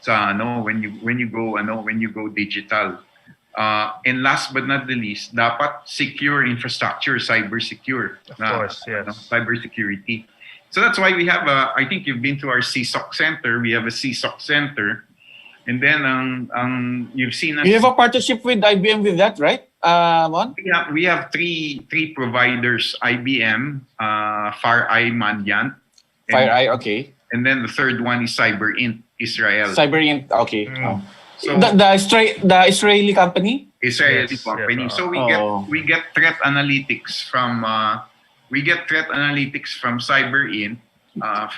Sa when you go digital. And last but not the least, dapat secure infrastructure, cyber secure. Of course, yes. Cyber security. So that's why we have I think you've been to our CSOC center. We have a CSOC center. And then you've seen us. You have a partnership with IBM with that, right? Mon? We have three providers, IBM, PhiIippine Mandiant. PhiIippine, okay. And then the third one is CyberInt Israel. CyberInt, okay. So the Israeli company? Israeli company. Yes. So we get threat analytics from CyberInt,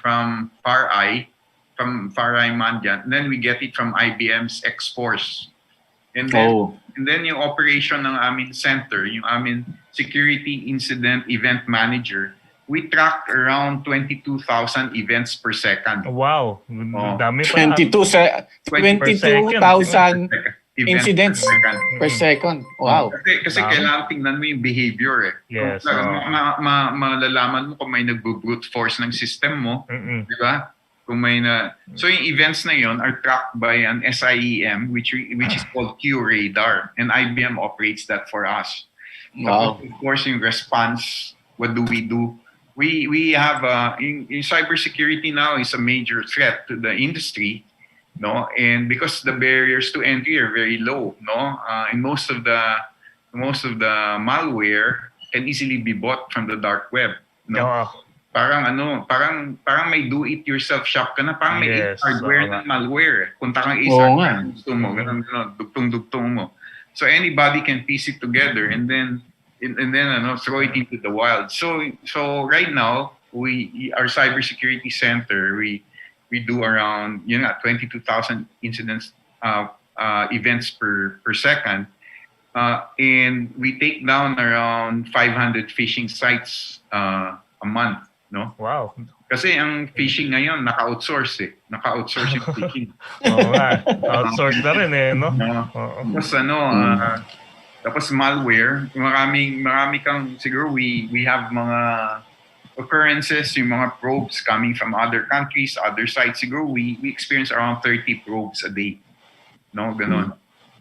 from PhiIippine Mandiant, and then we get it from IBM's X-Force. And then yung operation ng amin center, yung amin security incident event manager, we track around 22,000 events per second. Wow. Dami pa. 22,000 incidents per second. Wow. Kasi kailangan tingnan mo yung behavior eh. Yes. Malalaman mo kung may nagbo-brute force ng system mo, di ba? So yung events na yon are tracked by an SIEM which is called QRadar, and IBM operates that for us. Wow. Of course, yung response, what do? We have in cybersecurity now is a major threat to the industry, no? And because the barriers to entry are very low, no? And most of the malware can easily be bought from the dark web, no? Parang may do-it-yourself shop ka na, parang may hardware ng malware. Punta kang gusto mo, dugtong-dugtong mo. So anybody can piece it together and then throw it into the wild. So right now, our cybersecurity center, we do around 22,000 incidents events per second. And we take down around 500 phishing sites a month, no? Wow. Kasi ang phishing ngayon naka-outsource eh. Naka-outsource yung phishing. Oo nga. Outsource na rin eh, no? Oo. Tapos tapos malware, marami kang siguro we have mga occurrences, yung mga probes coming from other countries, other sites. Siguro we experience around 30 probes a day. No, ganon.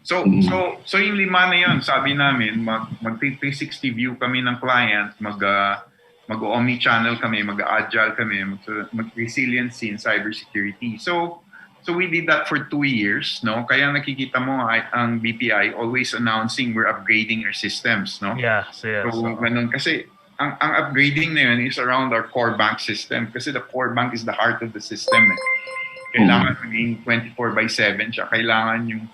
So yung 5 na yun, sabi namin, mag 360 view kami ng client, mag-omni-channel kami, mag-agile kami, mag-resiliency in cybersecurity. So we did that for 2 years, no? Kaya nakikita mo ang BPI always announcing we're upgrading our systems, no? Yes. So ganun kasi ang upgrading na yun is around our core bank system kasi the core bank is the heart of the system. Kailangan maging 24/7 siya. Kailangan yung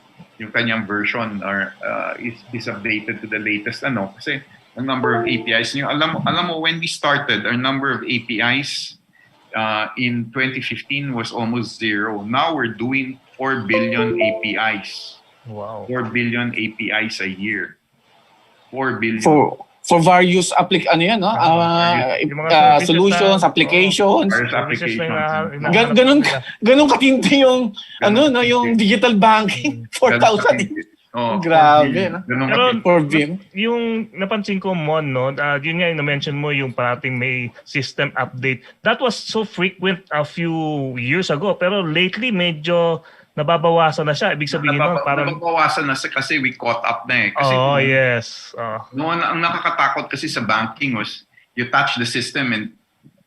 kanyang version or is updated to the latest kasi ang number of APIs niyo alam mo when we started our number of APIs in 2015 was almost 0. Now we're doing 4 billion APIs. Wow. 4 billion APIs a year. 4 billion. For various solutions, applications. Ganun katindi yung yung digital banking 4,000. Grabe, no? Pero yung napansin ko, Mon, no, yun nga yung na-mention mo, yung parating may system update. That was so frequent a few years ago, pero lately medyo nababawasan na siya. Ibig sabihin nun, parang... Nababawasan na siya kasi we caught up na eh. Kasi yes. Noon, ang nakakatakot kasi sa banking was you touch the system and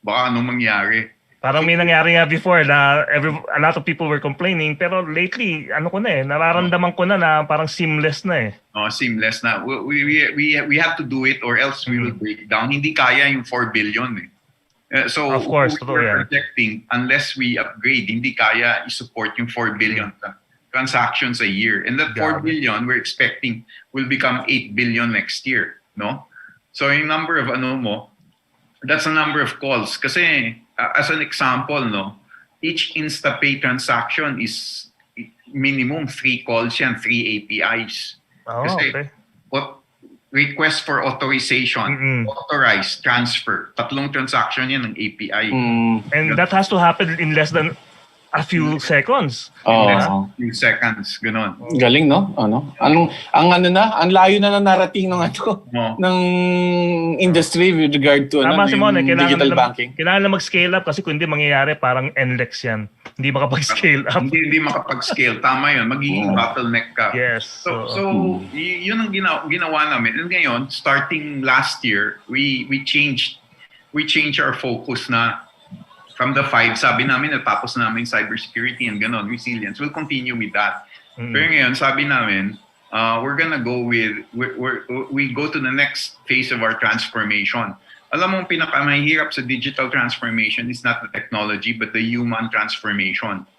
baka anong mangyari. Parang may nangyari nga before na a lot of people were complaining, pero lately, nararamdaman ko na parang seamless na eh. Seamless na. We have to do it or else we will break down. Hindi kaya yung 4 billion eh. So, of course, we're projecting, unless we upgrade, hindi kaya i-support yung 4 billion transactions a year. And that 4 billion, we're expecting, will become 8 billion next year. No? So, yung number of that's a number of calls. Kasi, as an example, each InstaPay transaction is minimum 3 calls yan, 3 APIs. Kasi, okay. Request for authorization, authorize, transfer. 3 transaction yan ng API. And that has to happen in less than a few seconds. A few seconds, gano'n. Galing, no? Ang layo na narating ng industry with regard to digital banking. Kailangan na mag-scale up kasi kung hindi mangyayari, parang NLEX yan. Hindi makapag-scale up. Hindi makapag-scale. Tama yun. Magiging bottleneck ka. Yes. So yun ang ginawa namin. And ngayon, starting last year, we changed our focus na from the 5, sabi namin natapos namin cybersecurity and ganon, resilience. We'll continue with that. Pero ngayon, sabi namin, we're gonna go with, we go to the next phase of our transformation. Alam mo, pinakamahirap sa digital transformation is not the technology, but the human transformation.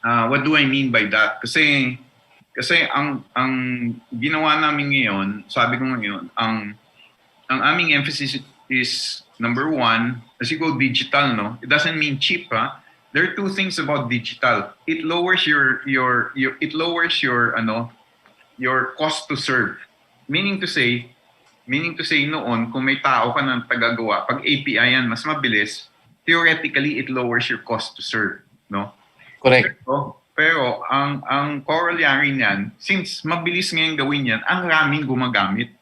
What do I mean by that? Kasi ang ginawa namin ngayon, sabi ko ngayon, ang aming emphasis is number 1, as you go digital, it doesn't mean cheap, ha? There are 2 things about digital. It lowers your cost to serve. Meaning to say noon, kung may tao ka ng tagagawa, pag API yan, mas mabilis, theoretically, it lowers your cost to serve, no? Correct. Pero ang corollary niyan, since mabilis ngayon gawin yan, ang raming gumagamit.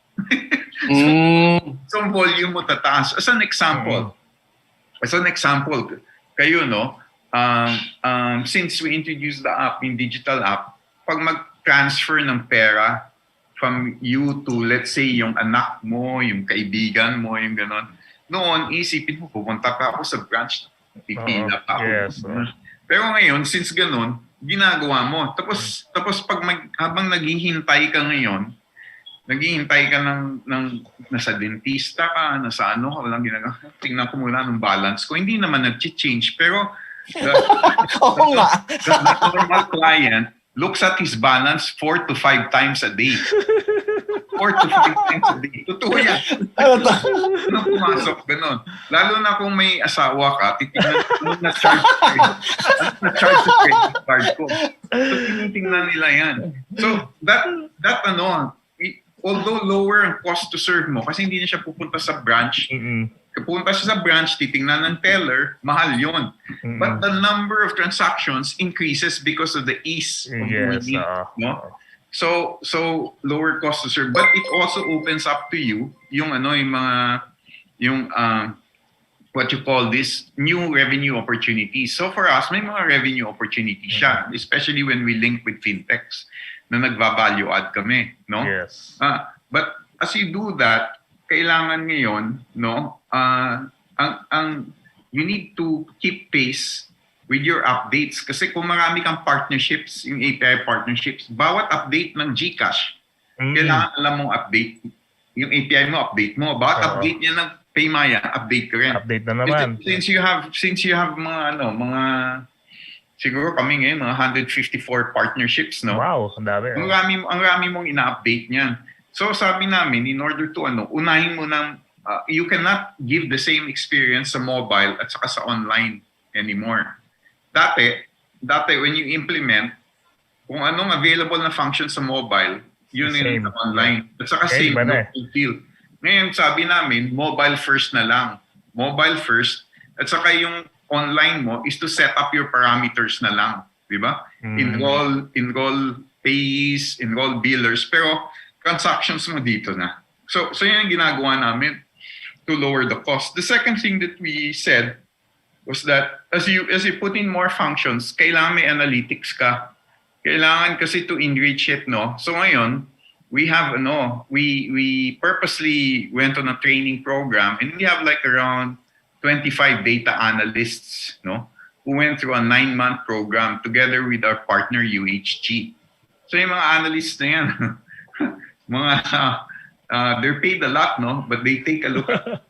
So volume mo tataas. As an example, kayo, since we introduced the app, yung digital app, pag mag-transfer ng pera from you to, let's say, yung anak mo, yung kaibigan mo, yung ganon, noon, isipin mo, pupunta pa ako sa branch, pipila pa ako. Yes. Pero ngayon, since ganon, ginagawa mo. Tapos habang naghihintay ka ngayon, nasa dentista ka, nasa walang ginagawa. Tingnan ko muna ng balance ko. Hindi naman nag-change, pero the normal client looks at his balance 4 to 5 times a day. 4 to 5 times a day. Totoo yan. Ano pumasok, ganun. Lalo na kung may asawa ka, titignan mo na-charge sa credit card ko. So, tinitingnan nila yan. So, that although lower ang cost to serve mo kasi hindi na siya pupunta sa branch. Pupunta siya sa branch, titingnan ng teller, mahal yon. But the number of transactions increases because of the ease of doing it. No? So lower cost to serve, but it also opens up to you yung what you call this new revenue opportunities. So for us, may mga revenue opportunities siya, especially when we link with fintechs na nagva-value add kami, no? Yes. But as you do that, kailangan ngayon, no, you need to keep pace with your updates kasi kung marami kang partnerships, yung API partnerships, bawat update ng GCash, kailangan alam mong update. Yung API mo, update mo. Bawat update niya ng Paymaya, update ka rin. Update na naman. Since you have mga siguro kami ngayon, mga 154 partnerships, no? Wow, ang dami. Ang rami mong ina-update niyan. So sabi namin, in order to unahin mo ng, you cannot give the same experience sa mobile at saka sa online anymore. Dati when you implement, kung anong available na function sa mobile, yun yung online. At saka same look and feel. Ngayon sabi namin, mobile first na lang. Mobile first. At saka yung online mo is to set up your parameters na lang. Diba? Enroll payees, enroll billers. Pero transactions mo dito na. So yun ang ginagawa namin to lower the cost. The second thing that we said was that as you put in more functions, kailangan may analytics ka. Kailangan kasi to enrich it, no? So ngayon, we have we purposely went on a training program and we have like around 25 data analysts, no, who went through a 9-month program together with our partner UHG. So yung mga analysts na yan, they're paid a lot, no, but they take a look at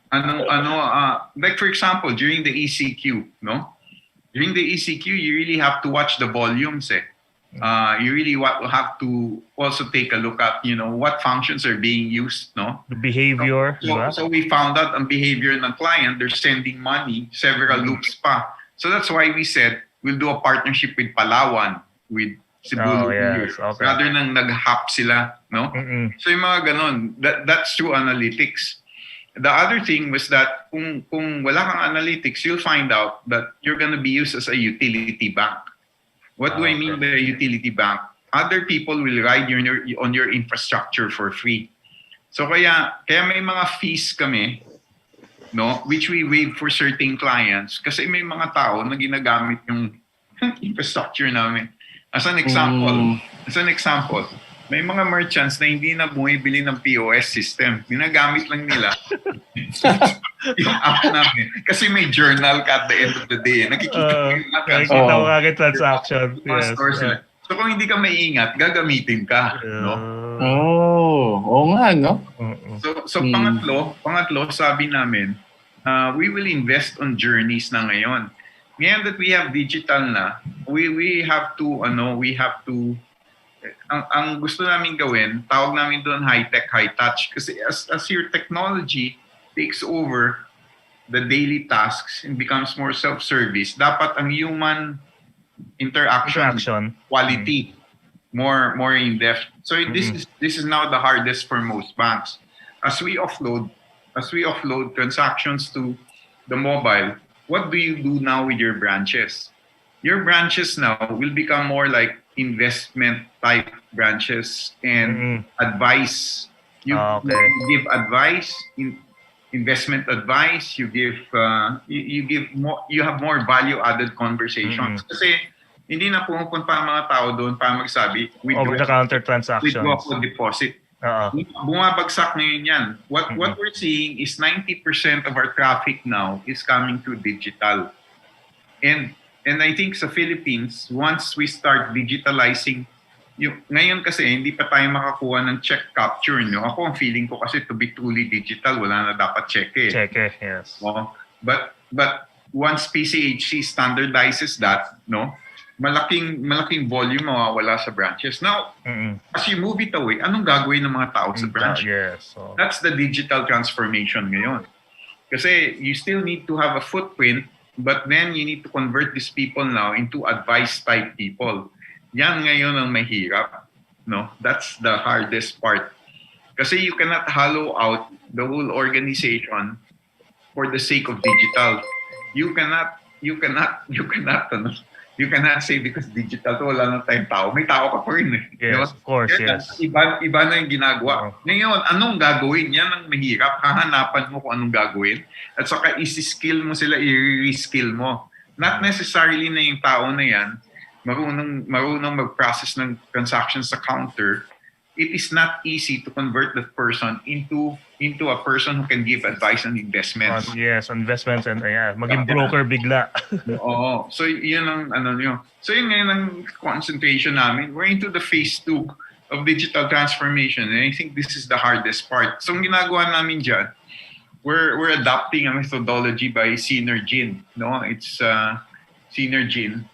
like for example during the ECQ, no, during the ECQ you really have to watch the volumes, you really have to also take a look at, what functions are being used, no? The behavior. So we found out ang behavior ng client, they're sending money, several loops pa. So that's why we said we'll do a partnership with Palawan, with Cebu, rather nang nag-hop sila, no? So yung mga ganon, that's true analytics. The other thing was that kung wala kang analytics, you'll find out that you're gonna be used as a utility bank. What do I mean by a utility bank? Other people will ride on your infrastructure for free. So kaya may mga fees kami, no, which we waive for certain clients kasi may mga tao na ginagamit yung infrastructure namin. As an example, may mga merchants na hindi na bumibili ng POS system. Ginagamit lang nila yung app namin. Kasi may journal ka at the end of the day. Nakikita mo kagad transaction. Yes. So kung hindi ka maingat, gagamitin ka. No? Oo nga, no? So pangatlo, sabi namin, we will invest on journeys na ngayon. Ngayon that we have digital na, we have to ang gusto namin gawin, tawag namin doon high-tech, high-touch. Kasi as your technology takes over the daily tasks and becomes more self-service, dapat ang human interaction quality more in-depth. So this is now the hardest for most banks. As we offload transactions to the mobile, what do you do now with your branches? Your branches now will become more like investment type branches and advice. You give advice, investment advice. You give more. You have more value added conversations. Kasi hindi na pumupunta ang mga tao doon para magsabi over the counter transactions. Withdraw for deposit. Bumabagsak ngayon yan. What we're seeing is 90% of our traffic now is coming through digital. And I think sa Philippines, once we start digitalizing, ngayon kasi hindi pa tayo makakuha ng check capture. No? Ako ang feeling ko kasi to be truly digital, wala na dapat check eh. Check eh, yes. But once PCHC standardizes that, no, malaking volume mawawala sa branches. Now, as you move it away, anong gagawin ng mga tao sa branch? Yes. That's the digital transformation ngayon. Kasi you still need to have a footprint, but then you need to convert these people now into advice-type people. Yan ngayon ang mahirap. No? That's the hardest part. Kasi you cannot hollow out the whole organization for the sake of digital. You cannot say because digital to wala na tayong tao. May tao ka pa rin eh. Yes, of course, yes. Iba na yung ginagawa. Ngayon, anong gagawin? Yan ang mahirap. Hahanapan mo kung anong gagawin. At saka isi-skill mo sila, i-reskill mo. Not necessarily na yung tao na yan marunong mag-process ng transactions sa counter. It is not easy to convert that person into a person who can give advice on investments. Yes, investments and maging broker bigla. Oo. So yun ang So yun ngayon ang concentration namin. We're into the phase 2 of digital transformation, and I think this is the hardest part. So ang ginagawa namin dyan, we're adopting a methodology by Synergin. No, it's Synergin,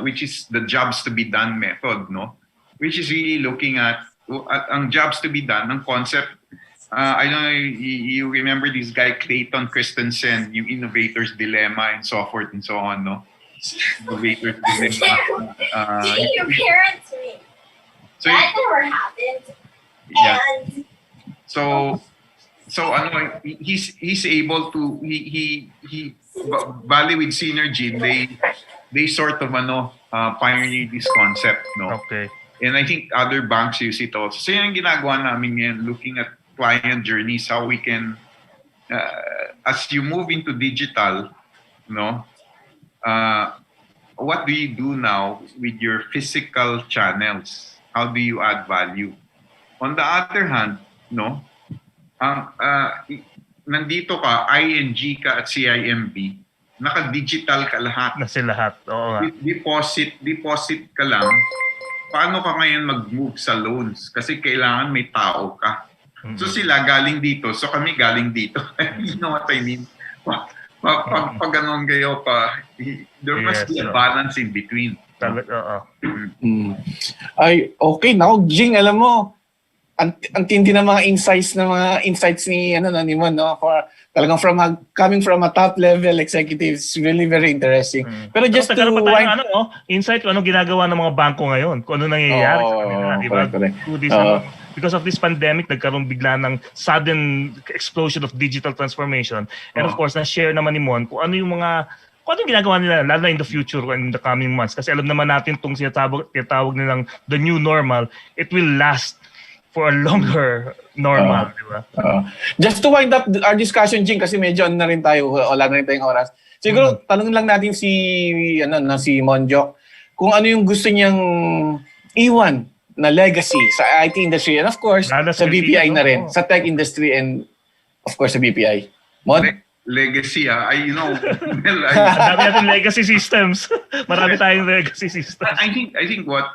which is the jobs to be done method. No, which is really looking at ang jobs to be done, ang concept. I don't know, you remember this guy Clayton Christensen, yung innovator's dilemma and so forth and so on, no? Innovator's dilemma. Your parents mean. So that never happened. Yeah. And so he's able to he Bali with Synergy, they sort of pioneer this concept, no? Okay. And I think other banks use it also. So yan ang ginagawa namin ngayon, looking at client journeys, how we can, as you move into digital, no, what do you do now with your physical channels? How do you add value? On the other hand, no, nandito ka, ING ka at CIMB, naka-digital ka lahat. Na sila lahat. Oo nga. Deposit ka lang. Paano ka ngayon mag-move sa loans? Kasi kailangan may tao ka. So sila galing dito, so kami galing dito. You know what I mean? Pag ganun kayo there must be a balance in between. Ay, okay. Naku, Jing, alam mo, ang tindi ng mga insights ni Mon, no? Talagang coming from a top level executive, is really very interesting. Pero just to insight kung ano ginagawa ng mga bangko ngayon, kung ano nangyayari sa kanila, di ba? Because of this pandemic, nagkaroon bigla ng sudden explosion of digital transformation. And of course, na-share naman ni Mon kung ano yung ginagawa nila, lalo na in the future and in the coming months. Kasi alam naman natin itong tinatawag nilang the new normal, it will last for a longer normal, di ba? Just to wind up our discussion, Jing, kasi medyo na rin tayo, wala na rin tayong oras. Siguro, tanong lang natin si Mon Joc, kung ano yung gusto niyang iwan na legacy sa IT industry and of course, sa BPI na rin, sa tech industry and of course sa BPI. Mon? Legacy, I know. Marami natin legacy systems. Marami tayong legacy systems. I think what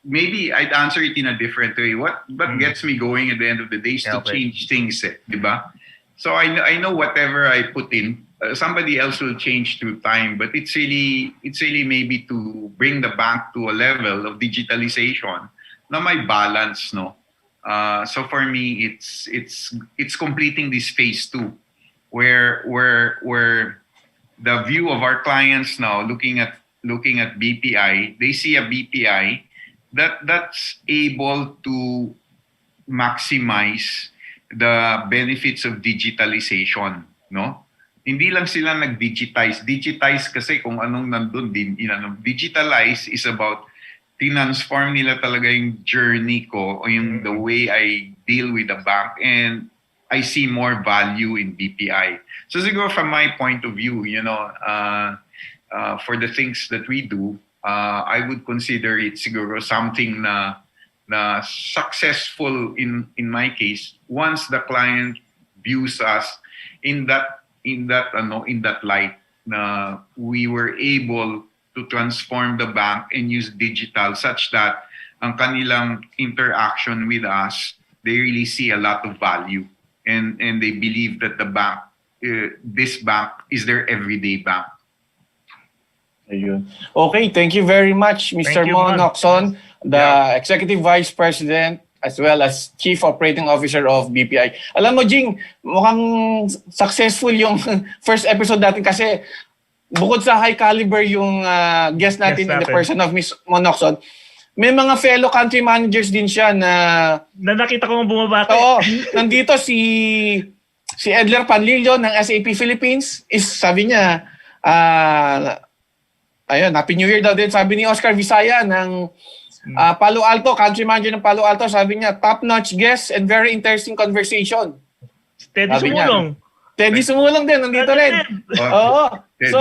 maybe I'd answer it in a different way. What gets me going at the end of the day is to change things, diba? So I know whatever I put in, somebody else will change through time. But it's really maybe to bring the bank to a level of digitalization na may balance, no. So for me, it's completing this phase 2, where the view of our clients now, looking at BPI, they see a BPI that's able to maximize the benefits of digitalization, no? Hindi lang sila nag-digitize. Digitize kasi kung anong nandun din. Digitalize is about transform nila talaga yung journey ko o yung the way I deal with the bank, and I see more value in BPI. So siguro from my point of view, for the things that we do, I would consider it siguro something na successful in my case once the client views us in that light, na we were able to transform the bank and use digital such that ang kanilang interaction with us, they really see a lot of value and they believe that the bank, this bank is their everyday bank. Ayun. Okay, thank you very much, Mr. Mon Jocson, the Executive Vice President as well as Chief Operating Officer of BPI. Alam mo, Jing, mukhang successful yung first episode natin kasi bukod sa high caliber yung guest natin in the person of Ms. Mon Jocson, may mga fellow country managers din siya na nakita ko ng bumabati. oo, nandito si Edler Panlilio ng SAP Philippines is sabi niya ayun, Happy New Year daw din. Sabi ni Oscar Visaya ng Palo Alto, country manager ng Palo Alto, sabi niya, top-notch guest and very interesting conversation. Teddy Sabi niya. Sumulong. Teddy Sumulong din, nandito rin. Oo. So,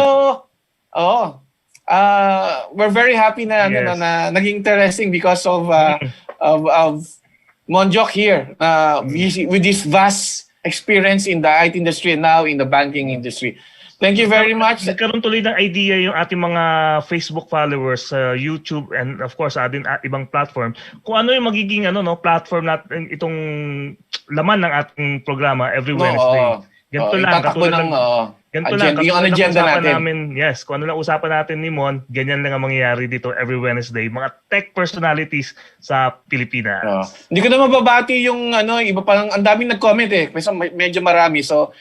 we're very happy na, Yes. na naging interesting because of Mon Joc here with this vast experience in the IT industry and now in the banking industry. Thank you very much. Nagkaroon tuloy ng idea yung ating mga Facebook followers sa YouTube and of course ating ibang platform kung ano yung magiging platform natin itong laman ng ating programa every Wednesday. Ganito lang yung agenda natin. Yes, kung ano lang usapan natin ni Mon, ganyan lang ang mangyayari dito every Wednesday. Mga tech personalities sa Pilipinas. Hindi ko na mababati yung iba parang ang daming nag-comment medyo marami. So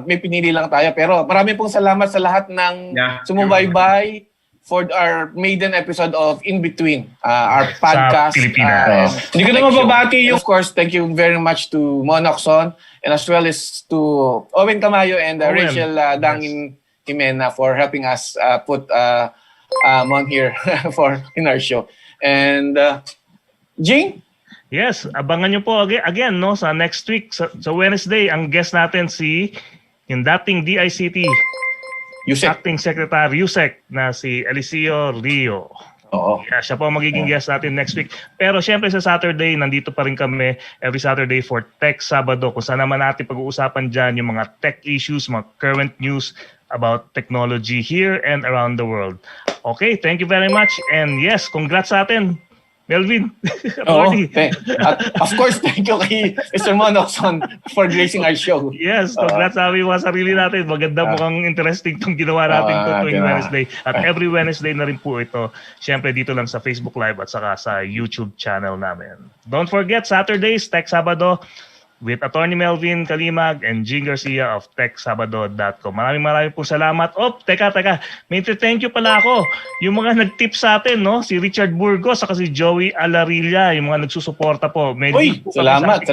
may pinili lang tayo. Pero marami pong salamat sa lahat ng sumubaybay for our maiden episode of In Between, our podcast. Hindi ko na mababati yung, of course, thank you very much to Mon Jocson and as well as to Owen Tamayo and Rachel Dangin Jimena for helping us put Mon here in our show. And Jing? Yes, abangan nyo po again sa next week, sa Wednesday, ang guest natin yung dating DICT, Acting Secretary Yusek na si Eliseo Rio. Oo. Yeah, siya po ang magiging guest natin next week. Pero syempre sa Saturday, nandito pa rin kami every Saturday for TechSabado. Kung saan naman natin pag-uusapan dyan yung mga tech issues, mga current news about technology here and around the world. Okay, thank you very much. And yes, congrats sa atin, Melvin. Of course, thank you kay Mr. Mon Jocson for gracing our show. Yes, congrats sa aming mga sarili natin. Maganda, mukhang interesting itong ginawa natin tuwing Wednesday. At every Wednesday na rin po ito. Siyempre dito lang sa Facebook Live at saka sa YouTube channel namin. Don't forget, Saturdays, TechSabado with Attorney Melvin Kalimag and Jing Garcia of TechSabado.com. Maraming pong salamat. Teka. May thank you pala ako. Yung mga nag-tip sa atin, si Richard Burgos at si Joey Alarilla, yung mga nagsusuporta po. Salamat.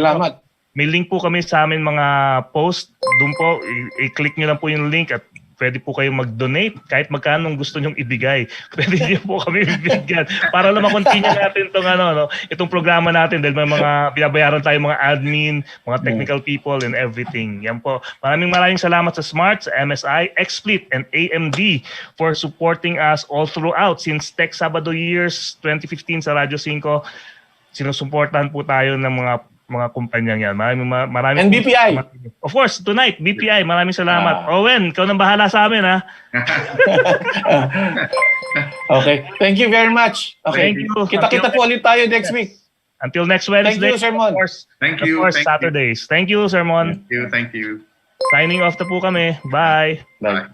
May link po kami sa amin mga post. Doon po, i-click nyo lang po yung link at pwede po kayong mag-donate kahit magkano gusto nyong ibigay. Pwede niyo po kami ibigyan para lang ma-continue natin itong programa natin dahil may mga binabayaran tayo mga admin, mga technical people and everything. Yan po. Maraming salamat sa Smarts, MSI, XSplit and AMD for supporting us all throughout since TechSabado years 2015 sa Radyo 5. Sinusuportahan po tayo ng mga kumpanyang yan. Maraming and BPI. Of course, tonight, BPI. Maraming salamat. Owen, ikaw nang bahala sa amin, ha? Okay. Thank you very much. Okay. Thank you. Kita po ulit tayo next week. Until next Wednesday. Thank you, Sir Mon. Thank you. Of course, Saturdays. Thank you, Sir Mon. Thank you. Signing off na po kami. Bye. Bye.